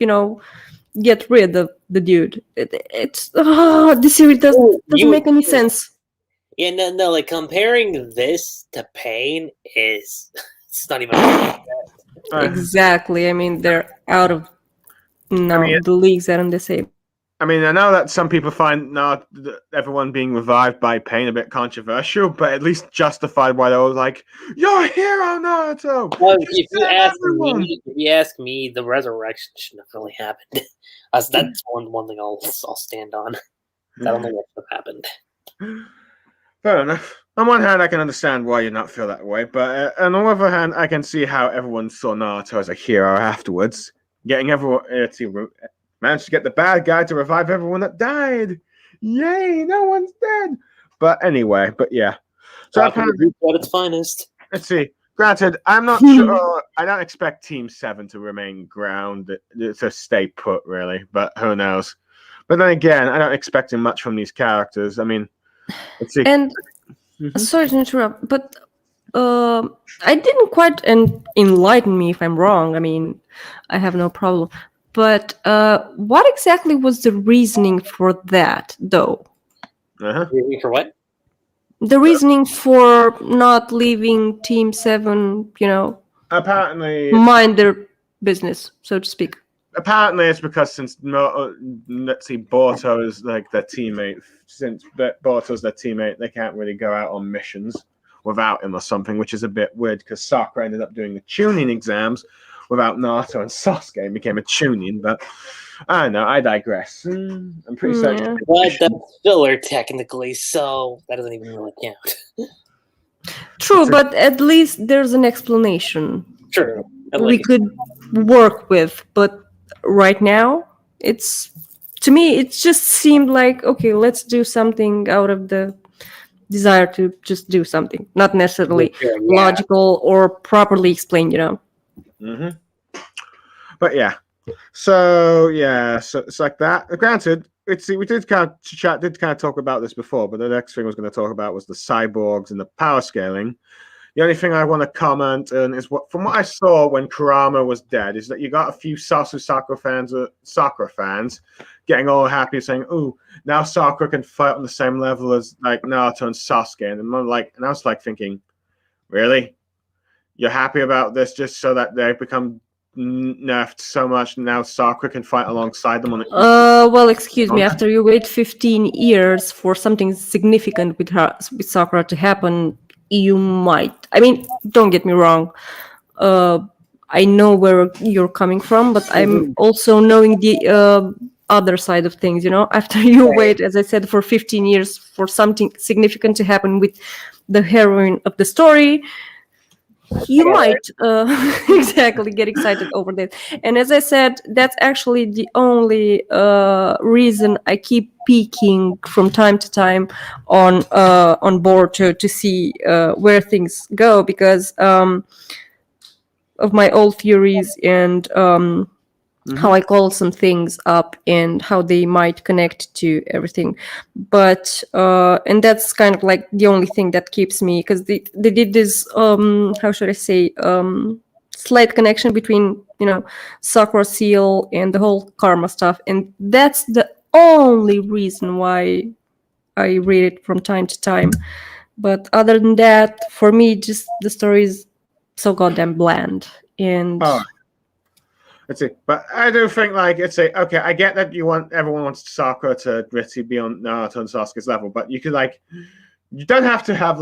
get rid of the dude. This series doesn't You- make any sense. Yeah, no, like comparing this to Pain is it's not even. Exactly. I mean, they're out of mean, the leagues that are the same. I mean, I know that some people find everyone being revived by Pain a bit controversial, but at least justified why they were like, "You're a hero, Naruto." Well, You if you saved ask everyone." me, the resurrection shouldn't have really happened. That's one thing I'll stand on. I don't think that should have happened. Fair enough. On one hand, I can understand why you not feel that way, but on the other hand, I can see how everyone saw Naruto as a hero afterwards, getting everyone managed to get the bad guy to revive everyone that died. Yay! No one's dead. But anyway, yeah. So apparently, at its finest. let's see. Granted, I'm not sure. I don't expect Team 7 to remain grounded, to stay put, really. But who knows? But then again, I don't expect much from these characters. I mean, let's see. And sorry to interrupt, but I didn't quite enlighten me if I'm wrong. I mean, I have no problem. But what exactly was the reasoning for that, though? Reasoning for what? The reasoning for not leaving Team 7, Apparently, mind their business, so to speak. Apparently, it's because since let's see, Boruto is like their teammate. Since Boruto's their teammate, they can't really go out on missions without him or something, which is a bit weird because Sakura ended up doing the tuning exams without Naruto, and Sasuke and became a tuning. But I don't know. I digress. I'm pretty certain. Yeah. But that's filler technically, so that doesn't even really count. True, but at least there's an explanation True. we could work with. But right now, to me, it just seemed like, okay, let's do something out of the desire to just do something, not necessarily logical or properly explained, Mm-hmm. But yeah, so it's like that. Granted, we did kind of talk about this before, but the next thing I was going to talk about was the cyborgs and the power scaling. The only thing I want to comment on is from what I saw when Kurama was dead, is that you got a few Sakura fans getting all happy, saying, "Oh, now Sakura can fight on the same level as like Naruto and Sasuke," and I was like thinking, really? You're happy about this just so that they become nerfed so much now Sakura can fight alongside them on the well, excuse me, after you wait 15 years for something significant with Sakura to happen, you might. I mean, don't get me wrong. I know where you're coming from, but I'm also knowing the other side of things. After you wait, as I said, for 15 years for something significant to happen with the heroine of the story, you might exactly get excited over that. And as I said, that's actually the only reason I keep peeking from time to time on Boruto to see where things go, because of my old theories and how I call some things up and how they might connect to everything. But and that's kind of like the only thing that keeps me, because they did this how should I say, slight connection between Sakura Seal and the whole karma stuff, and that's the only reason why I read it from time to time. But other than that, for me, just the story is so goddamn bland. And let's see. But I do think okay, I get that everyone wants Sakura to really be on Naruto and Sasuke's level, but you could you don't have to have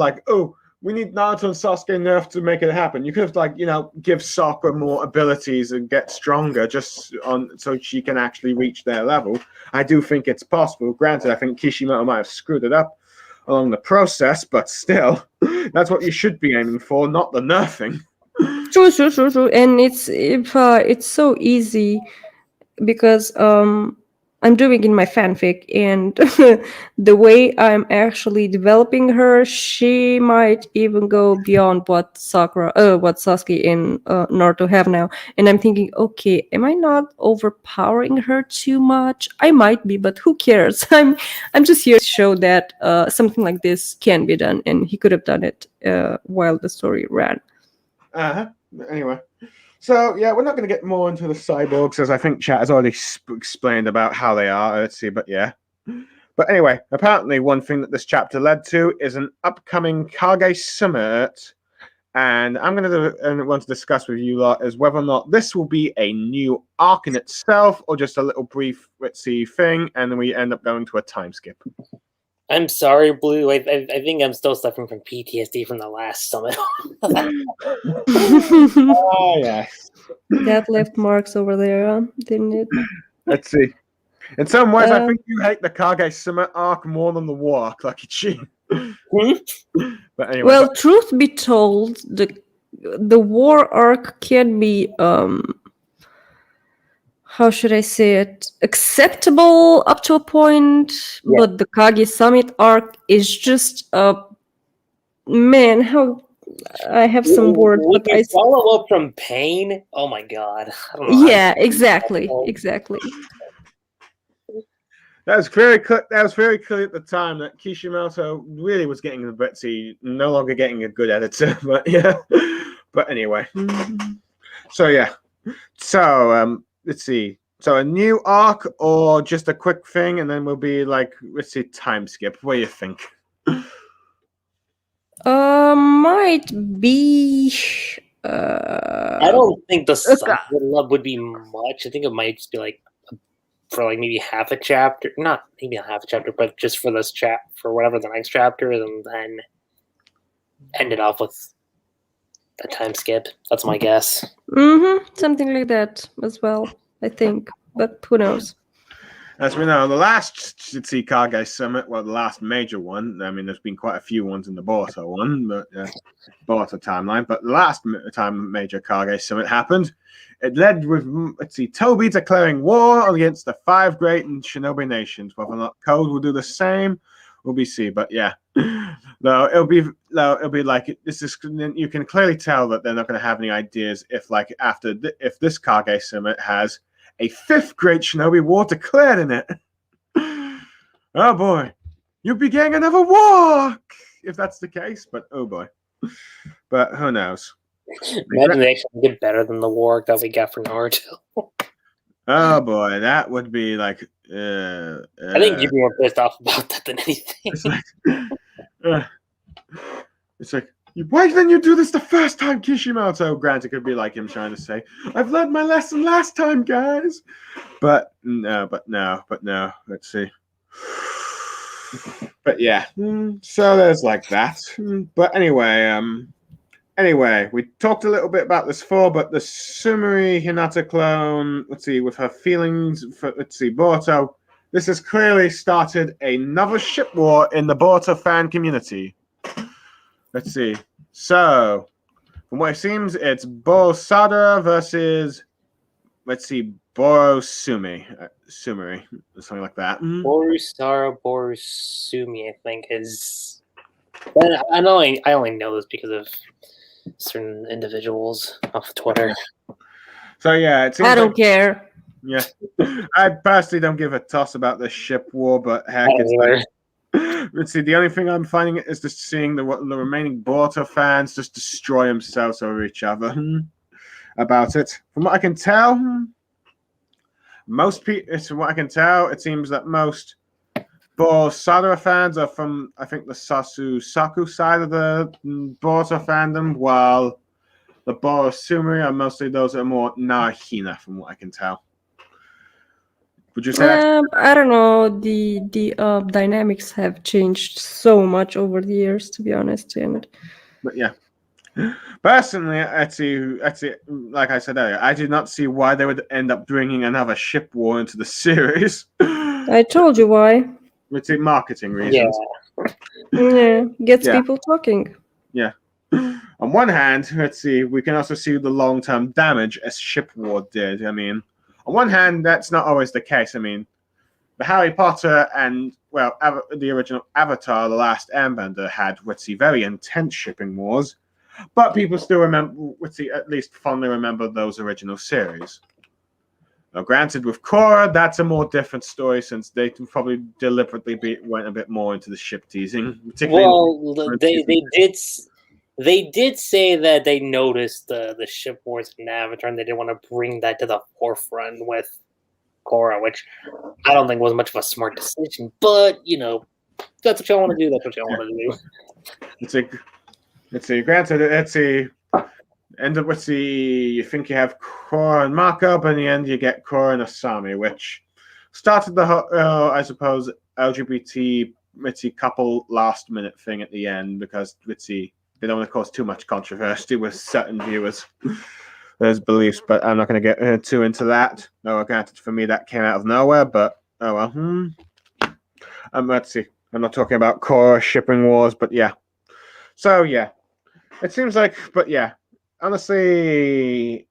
we need Naruto and Sasuke nerfed to make it happen. You could have give Sakura more abilities and get stronger so she can actually reach their level. I do think it's possible. Granted, I think Kishimoto might have screwed it up along the process, but still, that's what you should be aiming for, not the nerfing. True. And it's so easy because I'm doing in my fanfic, and the way I'm actually developing her, she might even go beyond what Sasuke and Naruto have now. And I'm thinking, okay, am I not overpowering her too much? I might be, but who cares? I'm just here to show that something like this can be done, and he could have done it while the story ran. Anyway, so yeah, we're not going to get more into the cyborgs, as I think chat has already explained about how they are. Let's see, but yeah. But anyway, apparently one thing that this chapter led to is an upcoming Kage Summit, and I'm going to want to discuss with you lot is whether or not this will be a new arc in itself or just a little brief, let's see, thing, and then we end up going to a time skip. I'm sorry, Blue. I think I'm still suffering from PTSD from the last summit. Oh, yes. That left marks over there, didn't it? Let's see. In some ways, I think you hate the Kage Summit arc more than the war arc, Lucky Chi. But anyway. Well, truth be told, the war arc can be how should I say it, acceptable up to a point, but the Kage Summit arc is just man, how I have some words, but I follow up from pain. Oh my god! I don't know. Yeah, exactly. That was very clear. That was very clear at the time that Kishimoto really was getting a bit no longer getting a good editor. But yeah. But anyway. So yeah. So let's see. So a new arc or just a quick thing, and then we'll be let's see, time skip. What do you think? Might be. I don't think the Sunset Love would be much. I think it might just be for maybe half a chapter, not maybe not half a chapter, but just for this for whatever the next chapter is, and then end it off with a time skip. That's my guess. Something like that as well, I think, but who knows? As we know, the last Kage Summit, well, the last major one. I mean, there's been quite a few ones in the Boruto one, but Boruto timeline. But the last time major Kage Summit happened, it led with Toby declaring war against the 5 great shinobi nations. Whether or not Code will do the same, will be seen. But yeah, no, it'll be this is. You can clearly tell that they're not going to have any ideas if if this Kage Summit has a 5th great shinobi war declared in it. Oh boy, you'll be getting another war if that's the case. But oh boy, but who knows? Imagine they actually get better than the war that we got for Naruto. Oh boy, that would be I think you'd be more pissed off about that than anything. It's like, why didn't you do this the first time, Kishimoto? Granted, it could be like him trying to say, I've learned my lesson last time, guys. But no. Let's see. But yeah, so there's like that. But anyway, we talked a little bit about this before, but the Sumeri Hinata clone, let's see, with her feelings for, let's see, Boruto, this has clearly started another ship war in the Boruto fan community. Let's see. So, from what it seems, it's Borosada versus, let's see, Borosumi. Sumeri, something like that. Borusumi, I think, is. I only know this because of certain individuals off Twitter. So yeah, it seems I don't care. Yeah, I personally don't give a toss about the ship war, but heck, it's like, let's see. The only thing I'm finding is just seeing the remaining Boruto fans just destroy themselves over each other about it. From what I can tell, most people. From what I can tell, it seems that most Boruto fans are from, I think, the Saku side of the Boruto fandom, while the Borosumi are mostly those that are more Nahina, from what I can tell. Would you say that's I don't know. The dynamics have changed so much over the years, to be honest. And But yeah, personally, like I said earlier, I did not see why they would end up bringing another ship war into the series. I told you why. It's marketing reasons. Yeah, gets Yeah. people talking. Yeah. On one hand, let's see, we can also see the long-term damage a ship war did. I mean, on one hand, that's not always the case. I mean, the Harry Potter and, well, the original Avatar, The Last Airbender had, let's see, very intense shipping wars, but people still remember, let's see, at least fondly remember those original series. Now, granted, with Korra, that's a more different story since they probably deliberately went a bit more into the ship teasing. Well, they did say that they noticed the ship wars in Avatar, and they didn't want to bring that to the forefront with Korra, which I don't think was much of a smart decision. But that's what y'all want to do. That's what y'all want to do. Let's see. Granted, let's see. End up with you think you have Korra and Mako, but in the end you get Korra and Asami, which started the I suppose LGBT couple last minute thing at the end because they don't want to cause too much controversy with certain viewers. There's beliefs, but I'm not going to get too into that. No, granted, for me that came out of nowhere, but oh well. Let's see. I'm not talking about Korra shipping wars, but yeah. So yeah, it seems like, but yeah. Honestly,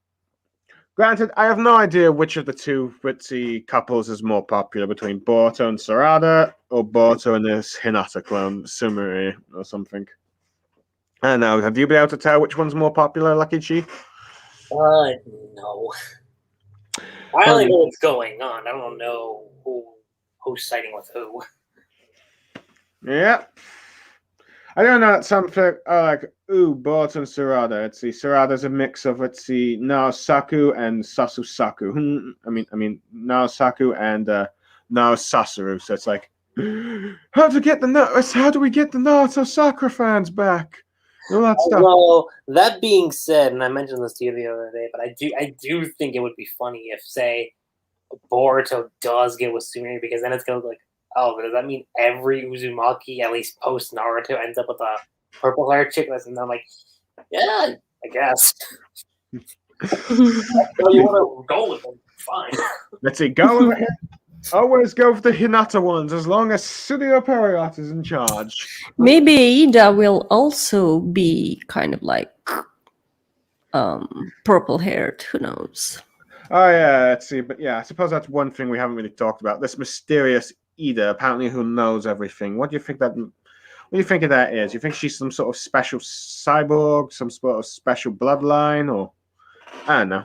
granted, I have no idea which of the two Ritzy couples is more popular between Boruto and Sarada or Boruto and this Hinata clone, Sumeri or something. I don't know. Have you been able to tell which one's more popular, Lucky Chi? No. I only know what's going on. I don't know who's siding with who. Yeah. I don't know. Something like Boruto and Sarada. Let's see. Sarada's a mix of Naosaku and Sasusaku. I mean Naosaku and Naosasuru. So it's like, how do we get the Naruto Sakura fans back? All that stuff. Well, that being said, and I mentioned this to you the other day, but I do think it would be funny if, say, Boruto does get with Sumeri, because then it's gonna look like, oh, but does that mean every Uzumaki, at least post Naruto, ends up with a purple hair chick? And I'm like, yeah, I guess. So you want to go with them? Fine. Let's see. Go ahead. Always go for the Hinata ones, as long as Studio Periot is in charge. Maybe Ida will also be kind of like purple-haired. Who knows? Oh yeah, let's see. But yeah, I suppose that's one thing we haven't really talked about. This mysterious Ida, apparently, who knows everything. What do you think of that is? You think she's some sort of special cyborg, some sort of special bloodline, or I don't know.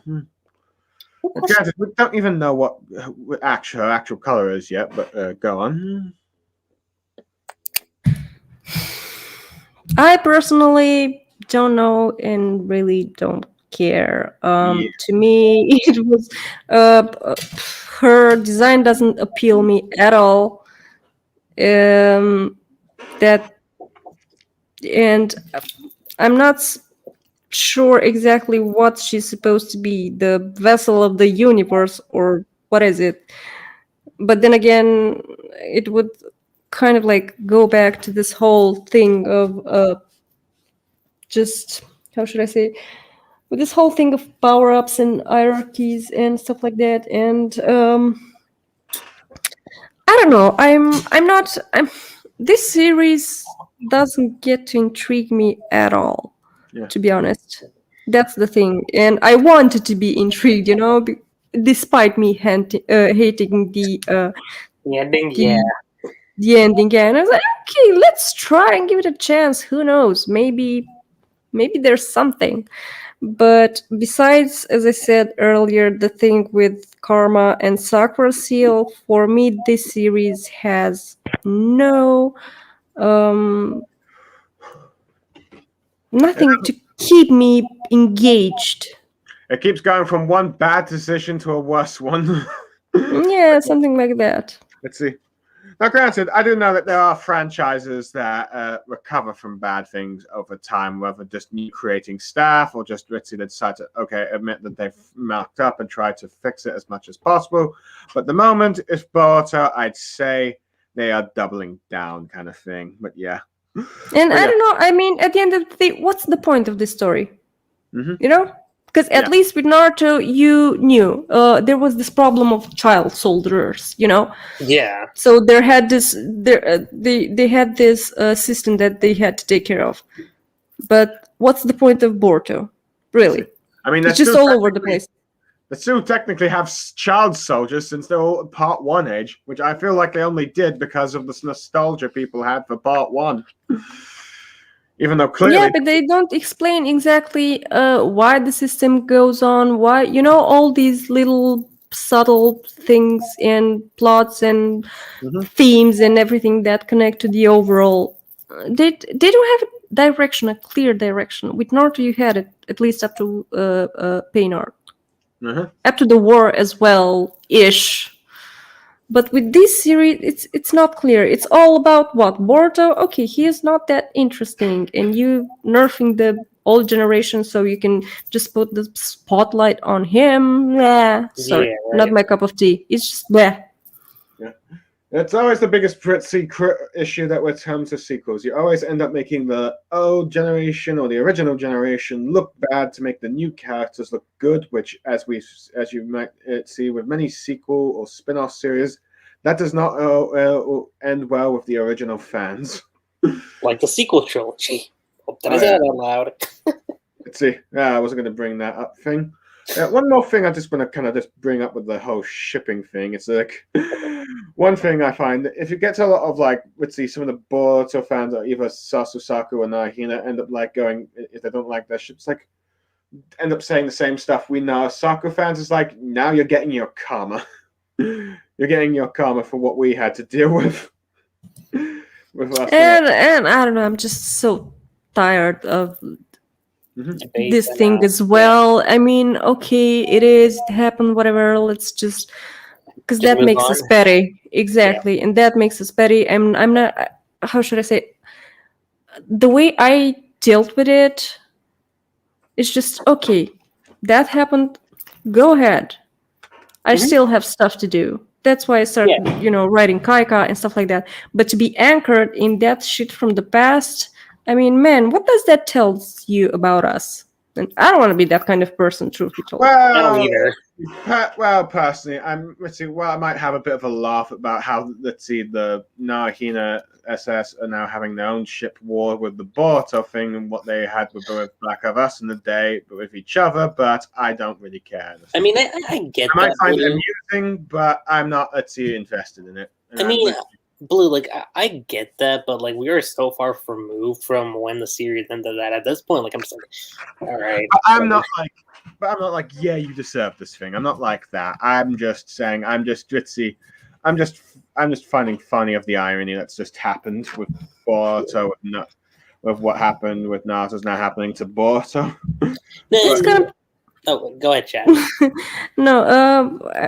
Granted, we don't even know what her actual color is yet, but go on. I personally don't know and really don't care. To me, it was her design doesn't appeal me at all. And I'm not sure exactly what she's supposed to be, the vessel of the universe, or what is it. But then again, it would kind of like go back to this whole thing of just how should I say, with this whole thing of power ups and hierarchies and stuff like that. And I don't know. I'm not. This series doesn't get to intrigue me at all. Yeah. To be honest, that's the thing. And I wanted to be intrigued, despite me hating The ending, the ending. And I was like, okay, let's try and give it a chance. Who knows? Maybe there's something. But besides, as I said earlier, the thing with Karma and Sakura Seal, for me, this series has no nothing to keep me engaged. It keeps going from one bad decision to a worse one. Yeah, something like that. Let's see. Now, granted, I do know that there are franchises that recover from bad things over time, whether just new creating staff or just Ritzy that decide to, admit that they've marked up and try to fix it as much as possible. But the moment it's Boruto, I'd say they are doubling down kind of thing. But yeah. And I don't know, I mean, at the end of the day, what's the point of this story? Mm-hmm. Because at least with Naruto, you knew there was this problem of child soldiers, Yeah. So they had this system that they had to take care of. But what's the point of Boruto? Really? I mean, it's just all over the place. They still technically have child soldiers since they're all part 1 age, which I feel like they only did because of this nostalgia people had for part 1. Even though clearly... Yeah, but they don't explain exactly why the system goes on, why, all these little subtle things and plots and themes and everything that connect to the overall. They don't have a direction, a clear direction. With Naruto, you had it, at least up to Pain Arc. Up to the war as well-ish. But with this series, it's not clear. It's all about what? Boruto? Okay, he is not that interesting. And you nerfing the old generation so you can just put the spotlight on him. Nah, sorry, not my cup of tea. It's just bleh. Yeah. It's always the biggest issue that when it comes to sequels. You always end up making the old generation or the original generation look bad to make the new characters look good, which, as you might see with many sequel or spin-off series, that does not end well with the original fans. Like the sequel trilogy. Hope that I said that out loud. Let's see. I wasn't going to bring that up thing. One more thing I just want to kind of just bring up with the whole shipping thing. It's like one thing I find if you get to a lot of let's see, some of the Boruto fans or either Sasusaku or Nahina end up going, if they don't like their ships, end up saying the same stuff we know. Sakura fans is now you're getting your karma. You're getting your karma for what we had to deal with. And I don't know, I'm just so tired of this thing as well. I mean, okay, it happened, whatever. Let's just because that makes us petty, exactly, and that makes us petty. I'm not. How should I say? The way I dealt with it, it's just okay. That happened. Go ahead. I still have stuff to do. That's why I started, writing Kaika and stuff like that. But to be anchored in that shit from the past. I mean, man, what does that tell you about us? And I don't want to be that kind of person, truth be told. I don't either. Well, personally, I might have a bit of a laugh about how, the Nahina SS are now having their own ship war with the Boruto thing and what they had with Black of Us in the day with each other, but I don't really care. I mean, I get that. I might find it amusing, but I'm not, invested in it. I mean... Blue, I get that, but we are so far removed from when the series ended that at this point, I'm just all right. I'm not yeah, you deserve this thing. I'm not like that. I'm just saying, I'm just Ritzy. I'm just finding funny of the irony that's just happened with Boruto, with what happened with Naruto's now happening to Boruto. It's kind of. Oh, go ahead, Chad. No,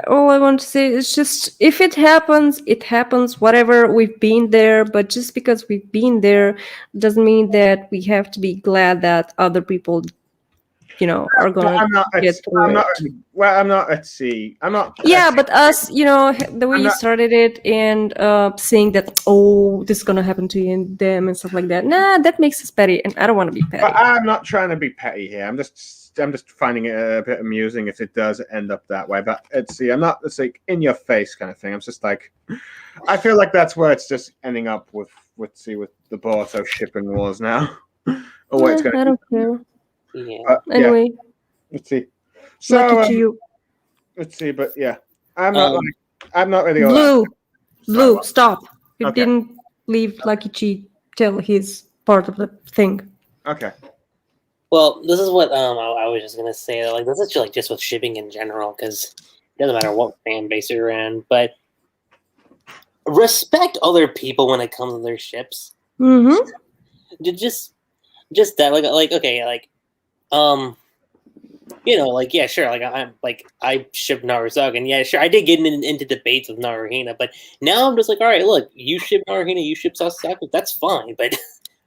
all I want to say is just if it happens, it happens. Whatever, we've been there, but just because we've been there doesn't mean that we have to be glad that other people are gonna I'm not. get through I'm not. it. Well, I'm not. Let's see. I'm not. Yeah, but us, the way I'm you not- started it and saying that, oh, this is gonna happen to you and them and stuff like that. Nah, that makes us petty, and I don't want to be petty. But I'm not trying to be petty here. I'm just finding it a bit amusing if it does end up that way. But I'm not. It's like in your face kind of thing. I'm just like, I feel like that's where it's just ending up with the Boruto shipping wars now. Or where it's going. I don't care. Yeah. Anyway, Let's see. So lucky to you. let's see. But yeah, I'm not. I'm not really. Blue, stop! You Okay. didn't leave Lucky Chi till he's part of the thing. Okay. Well, this is what I was just gonna say. Like, this is just with shipping in general, because it doesn't matter what fan base you're in, but respect other people when it comes to their ships. Mm-hmm. Just that, yeah, sure, I ship Narusaga, and yeah, sure, I did get into debates with Naruhina, but now I'm just like, all right, look, you ship Naruhina, you ship Sasaki, that's fine, but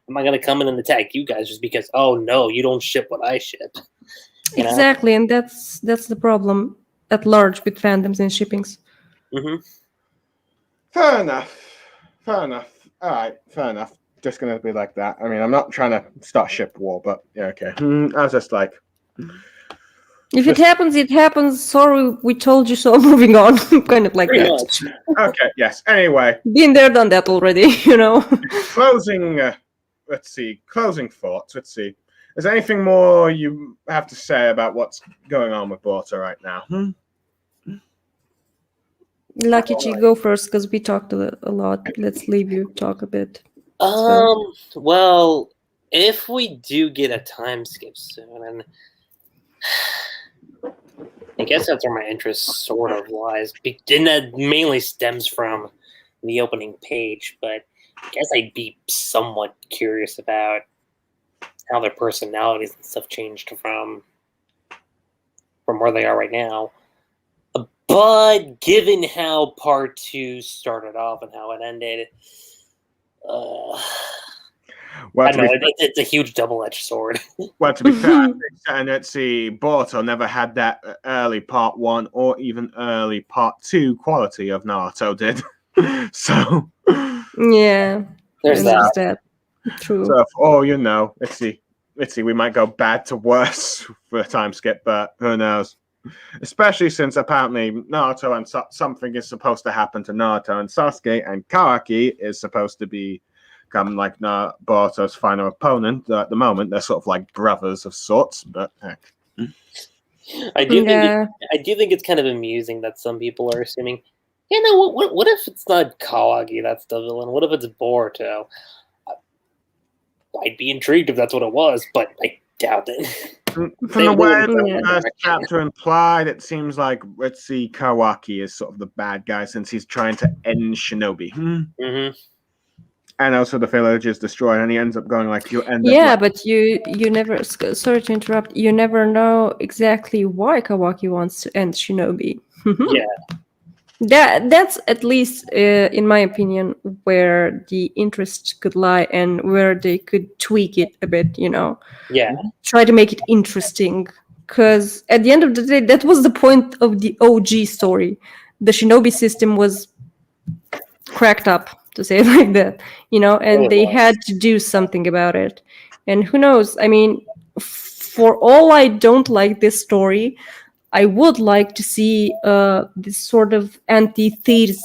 I'm not gonna come in and attack you guys just because, oh no, you don't ship what I ship. Exactly, and that's the problem at large with fandoms and shippings. Mm-hmm. Fair enough. All right. Fair enough. Just gonna be like that. I mean, I'm not trying to start ship war, but yeah, okay. I was just like, if it happens, it happens. Sorry, we told you so. Moving on, kind of like Pretty that. much. okay, yes. Anyway, Been there, done that already. closing. Let's see. Closing thoughts. Let's see. Is there anything more you have to say about what's going on with Boruto right now? Lucky Chi, go first because we talked a lot. Let's leave you talk a bit. Well, if we do get a time skip soon, and I guess that's where my interest sort of lies, and that mainly stems from the opening page, but I guess I'd be somewhat curious about how their personalities and stuff changed from where they are right now. But given how part 2 started off and how it ended, Well, I don't know, it's a huge double-edged sword. Well, to be fair, and let's see, Boruto never had that early part 1 or even early part 2 quality of Naruto did. So Yeah, There's that. True. So, let's see, we might go bad to worse for a time skip, but who knows? Especially since apparently Naruto and something is supposed to happen to Naruto and Sasuke, and Kawaki is supposed to become like Boruto's final opponent. At the moment, they're sort of like brothers of sorts, but heck. I do think it's kind of amusing that some people are assuming, what if it's not Kawaki that's the villain? What if it's Boruto? I'd be intrigued if that's what it was, but I doubt it. From the way the first chapter implied, it seems like, let's see, Kawaki is sort of the bad guy since he's trying to end Shinobi. Mm-hmm. And also the village is destroyed, and he ends up going like, but you never, sorry to interrupt, you never know exactly why Kawaki wants to end Shinobi. Yeah. That's at least, in my opinion, where the interest could lie and where they could tweak it a bit, Yeah. Try to make it interesting. Because at the end of the day, that was the point of the OG story. The Shinobi system was cracked up, to say it like that, and they had to do something about it. And who knows? I mean, for all I don't like this story, I would like to see this sort of antithesis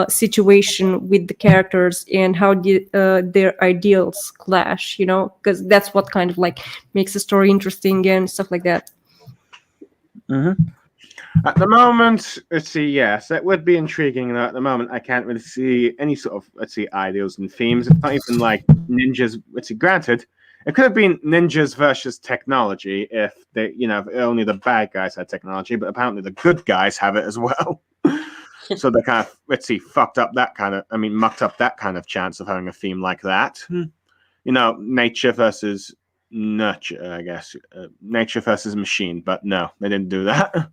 situation with the characters and how their ideals clash, because that's what kind of like makes a story interesting and stuff like that. Mm-hmm. At the moment, let's see, yes, that would be intriguing. At the moment, I can't really see any sort of, ideals and themes. It's not even like ninjas. Granted, it could have been ninjas versus technology if they, if only the bad guys had technology, but apparently the good guys have it as well. So they kind of, mucked up that kind of chance of having a theme like that. Nature versus nurture, I guess. Nature versus machine, but no, they didn't do that.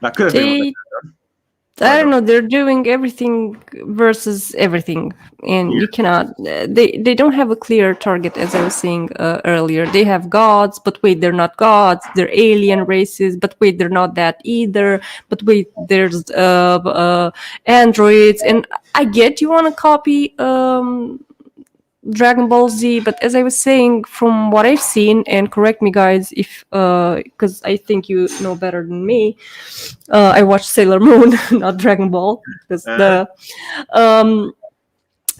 That could have been what they done. I don't know. They're doing everything versus everything, and you cannot. They don't have a clear target, as I was saying earlier. They have gods, but wait, they're not gods. They're alien races, but wait, they're not that either. But wait, there's androids, and I get you want to copy Dragon Ball Z, but as I was saying, from what I've seen, and correct me, guys, if because I think you know better than me. I watched Sailor Moon, not Dragon Ball, because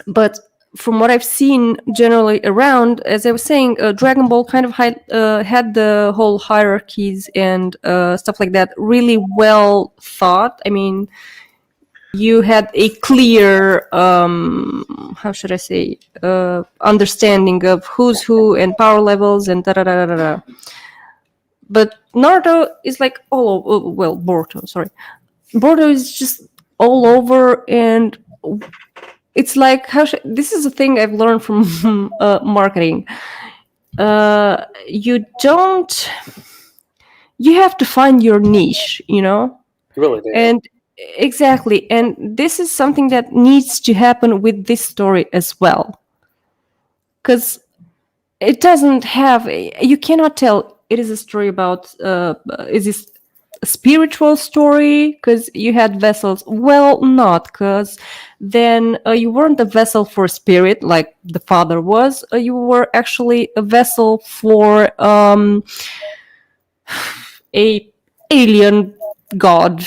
but from what I've seen generally around, as I was saying, Dragon Ball kind of had the whole hierarchies and stuff like that really well thought. I mean, you had a clear, how should I say, understanding of who's who and power levels and da da da da da. But Naruto is like all over, well, Boruto, sorry. Boruto is just all over, and it's like, this is a thing I've learned from marketing. You have to find your niche, you know? Really do. And exactly, and this is something that needs to happen with this story as well, because it doesn't have you cannot tell it is a story about is this a spiritual story because you had vessels. Well, not, because then you weren't a vessel for spirit like the father was. You were actually a vessel for a alien god,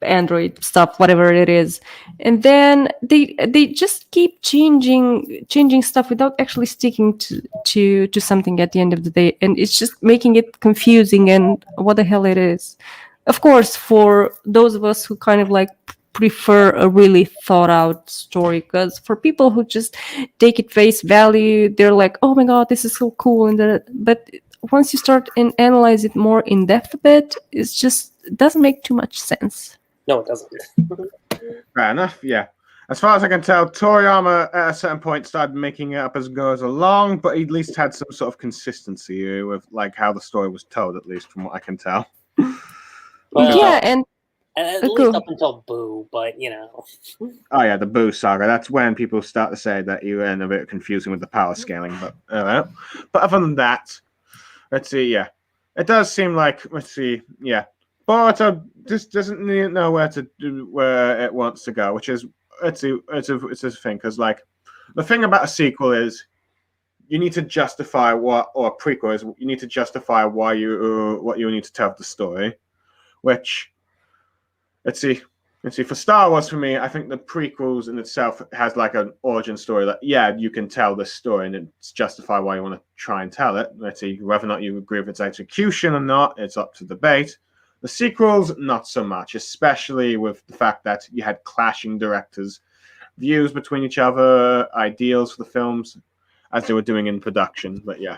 android stuff, whatever it is. And then they just keep changing stuff without actually sticking to something at the end of the day, and it's just making it confusing and what the hell it is. Of course, for those of us who kind of like prefer a really thought out story, because for people who just take it face value, they're like, oh my god, this is so cool, but once you start and analyze it more in depth a bit, it doesn't make too much sense. No, it doesn't. Fair enough, yeah. As far as I can tell, Toriyama at a certain point started making it up as it goes along, but he at least had some sort of consistency with like how the story was told, at least from what I can tell. Well, Yeah, and at least up until Boo, but you know. Oh yeah, the Boo saga. That's when people start to say that you went a bit confusing with the power scaling, but other than that, let's see. Yeah, it does seem like Boruto just doesn't know where it wants to go, which is it's a thing, because like the thing about a sequel is you need to justify what, or a prequel is you need to justify why what you need to tell the story, which let's see for Star Wars, for me, I think the prequels in itself has like an origin story that you can tell this story and it's justify why you want to try and tell it. Let's see whether or not you agree with its execution or not, it's up to debate. The sequels, not so much, especially with the fact that you had clashing directors' views between each other, ideals for the films, as they were doing in production. But yeah.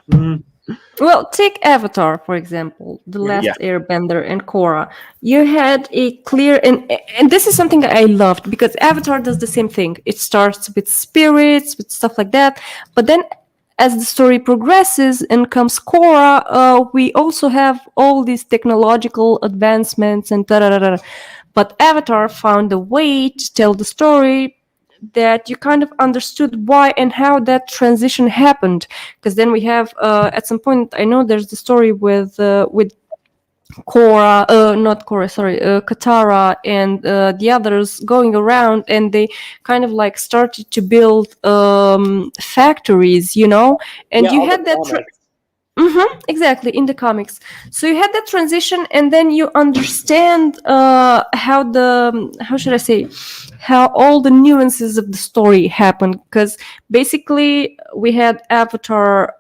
Well, take Avatar, for example, The Last Airbender and Korra. You had a clear, and this is something I loved, because Avatar does the same thing. It starts with spirits, with stuff like that, but then as the story progresses and comes Korra, we also have all these technological advancements and da-da-da-da. But Avatar found a way to tell the story that you kind of understood why and how that transition happened. Because then we have, at some point, I know there's the story with Korra, Katara and the others going around, and they kind of like started to build factories, you know, and you had that. Exactly, in the comics. So you had that transition, and then you understand how all the nuances of the story happened. Because basically we had Avatar,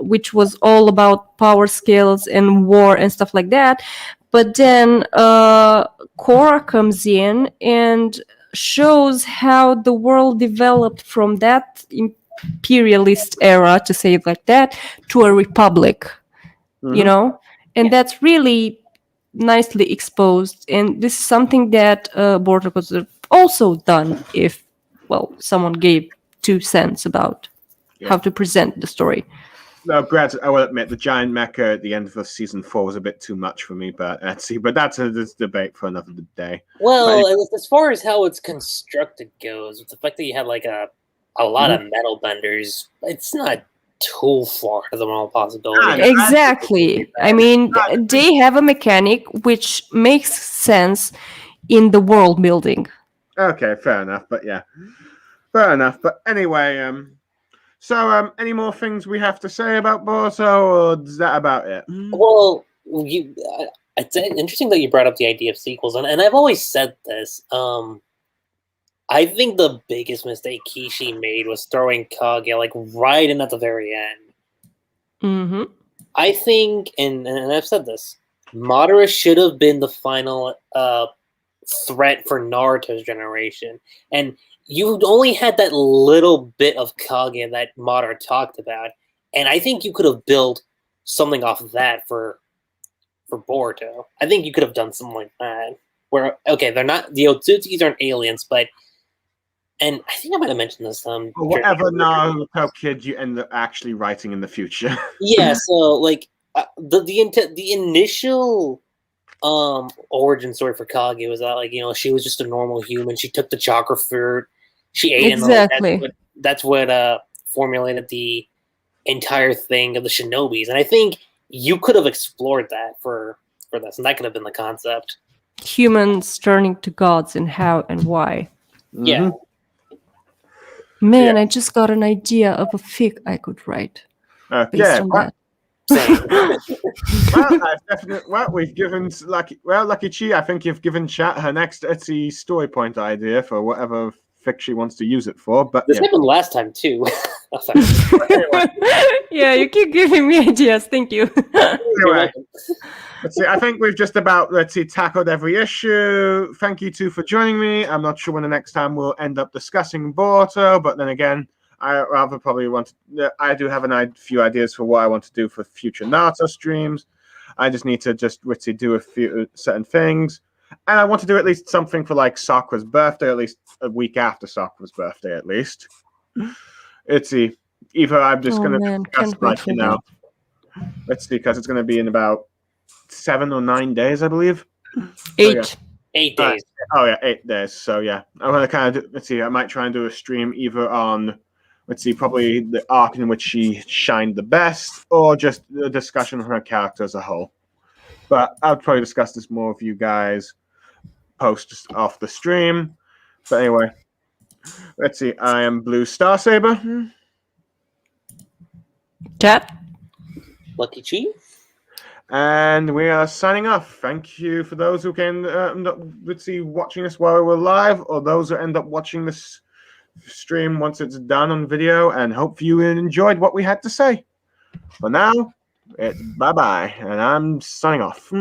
which was all about power scales and war and stuff like that. But then Korra comes in and shows how the world developed from that imperialist era, to say it like that, to a republic, you know, and that's really nicely exposed. And this is something that Boruto could have also done if, well, someone gave 2 cents about how to present the story. No, granted, I will admit the giant mecha at the end of season 4 was a bit too much for me, but that's a debate for another day. Well, as far as how it's constructed goes, with the fact that you had like a lot of metal benders, it's not too far to the realm of possibility. Exactly. I mean, they have a mechanic which makes sense in the world building. Okay, fair enough. But yeah, fair enough. But anyway, so any more things we have to say about Boruto, or is that about it? Well, it's interesting that you brought up the idea of sequels, and I've always said this. I think the biggest mistake Kishi made was throwing Kage like right in at the very end. Mm-hmm. I think, and I've said this, Madara should have been the final threat for Naruto's generation, and you only had that little bit of Kage that Madara talked about, and I think you could have built something off of that for Boruto. I think you could have done something like that. Where they're not, the Otsutsuki aren't aliens, but, and I think I might have mentioned this. Or whatever Naruto kid you end up actually writing in the future. Yeah, so like the initial origin story for Kage was that, like, you know, she was just a normal human. She took the chakra fruit, she ate exactly. it. That's what formulated the entire thing of the shinobis, and I think you could have explored that for this, and that could have been the concept. Humans turning to gods, and how and why. Yeah. Man, I just got an idea of a fic I could write based on that. We've given Lucky Chi, I think you've given Chat her next Etsy story point idea for whatever fic she wants to use it for. But this happened last time too. Yeah, you keep giving me ideas. Thank you. Anyway, let's see. I think we've just about tackled every issue. Thank you two for joining me. I'm not sure when the next time we'll end up discussing Boruto, but then again, I rather probably I do have a few ideas for what I want to do for future Naruto streams. I just need to do a few certain things, and I want to do at least something for like Sakura's birthday, at least a week after Sakura's birthday, at least. Let's see. Either I'm just going to discuss like, you know, let's see, because it's going to be in about 7 or 9 days, I believe. 8. So, yeah. 8 days. Oh yeah, 8 days. So yeah, I'm going to kind of let's see. I might try and do a stream either on, let's see, probably the arc in which she shined the best, or just a discussion of her character as a whole. But I'll probably discuss this more with you guys post off the stream. But anyway, let's see. I am Blue Star Saber. Chat. Lucky Chi. And we are signing off. Thank you for those who can, let's see, watching us while we're live, or those who end up watching this stream once it's done on video. And hope you enjoyed what we had to say. For now, it's bye-bye. And I'm signing off.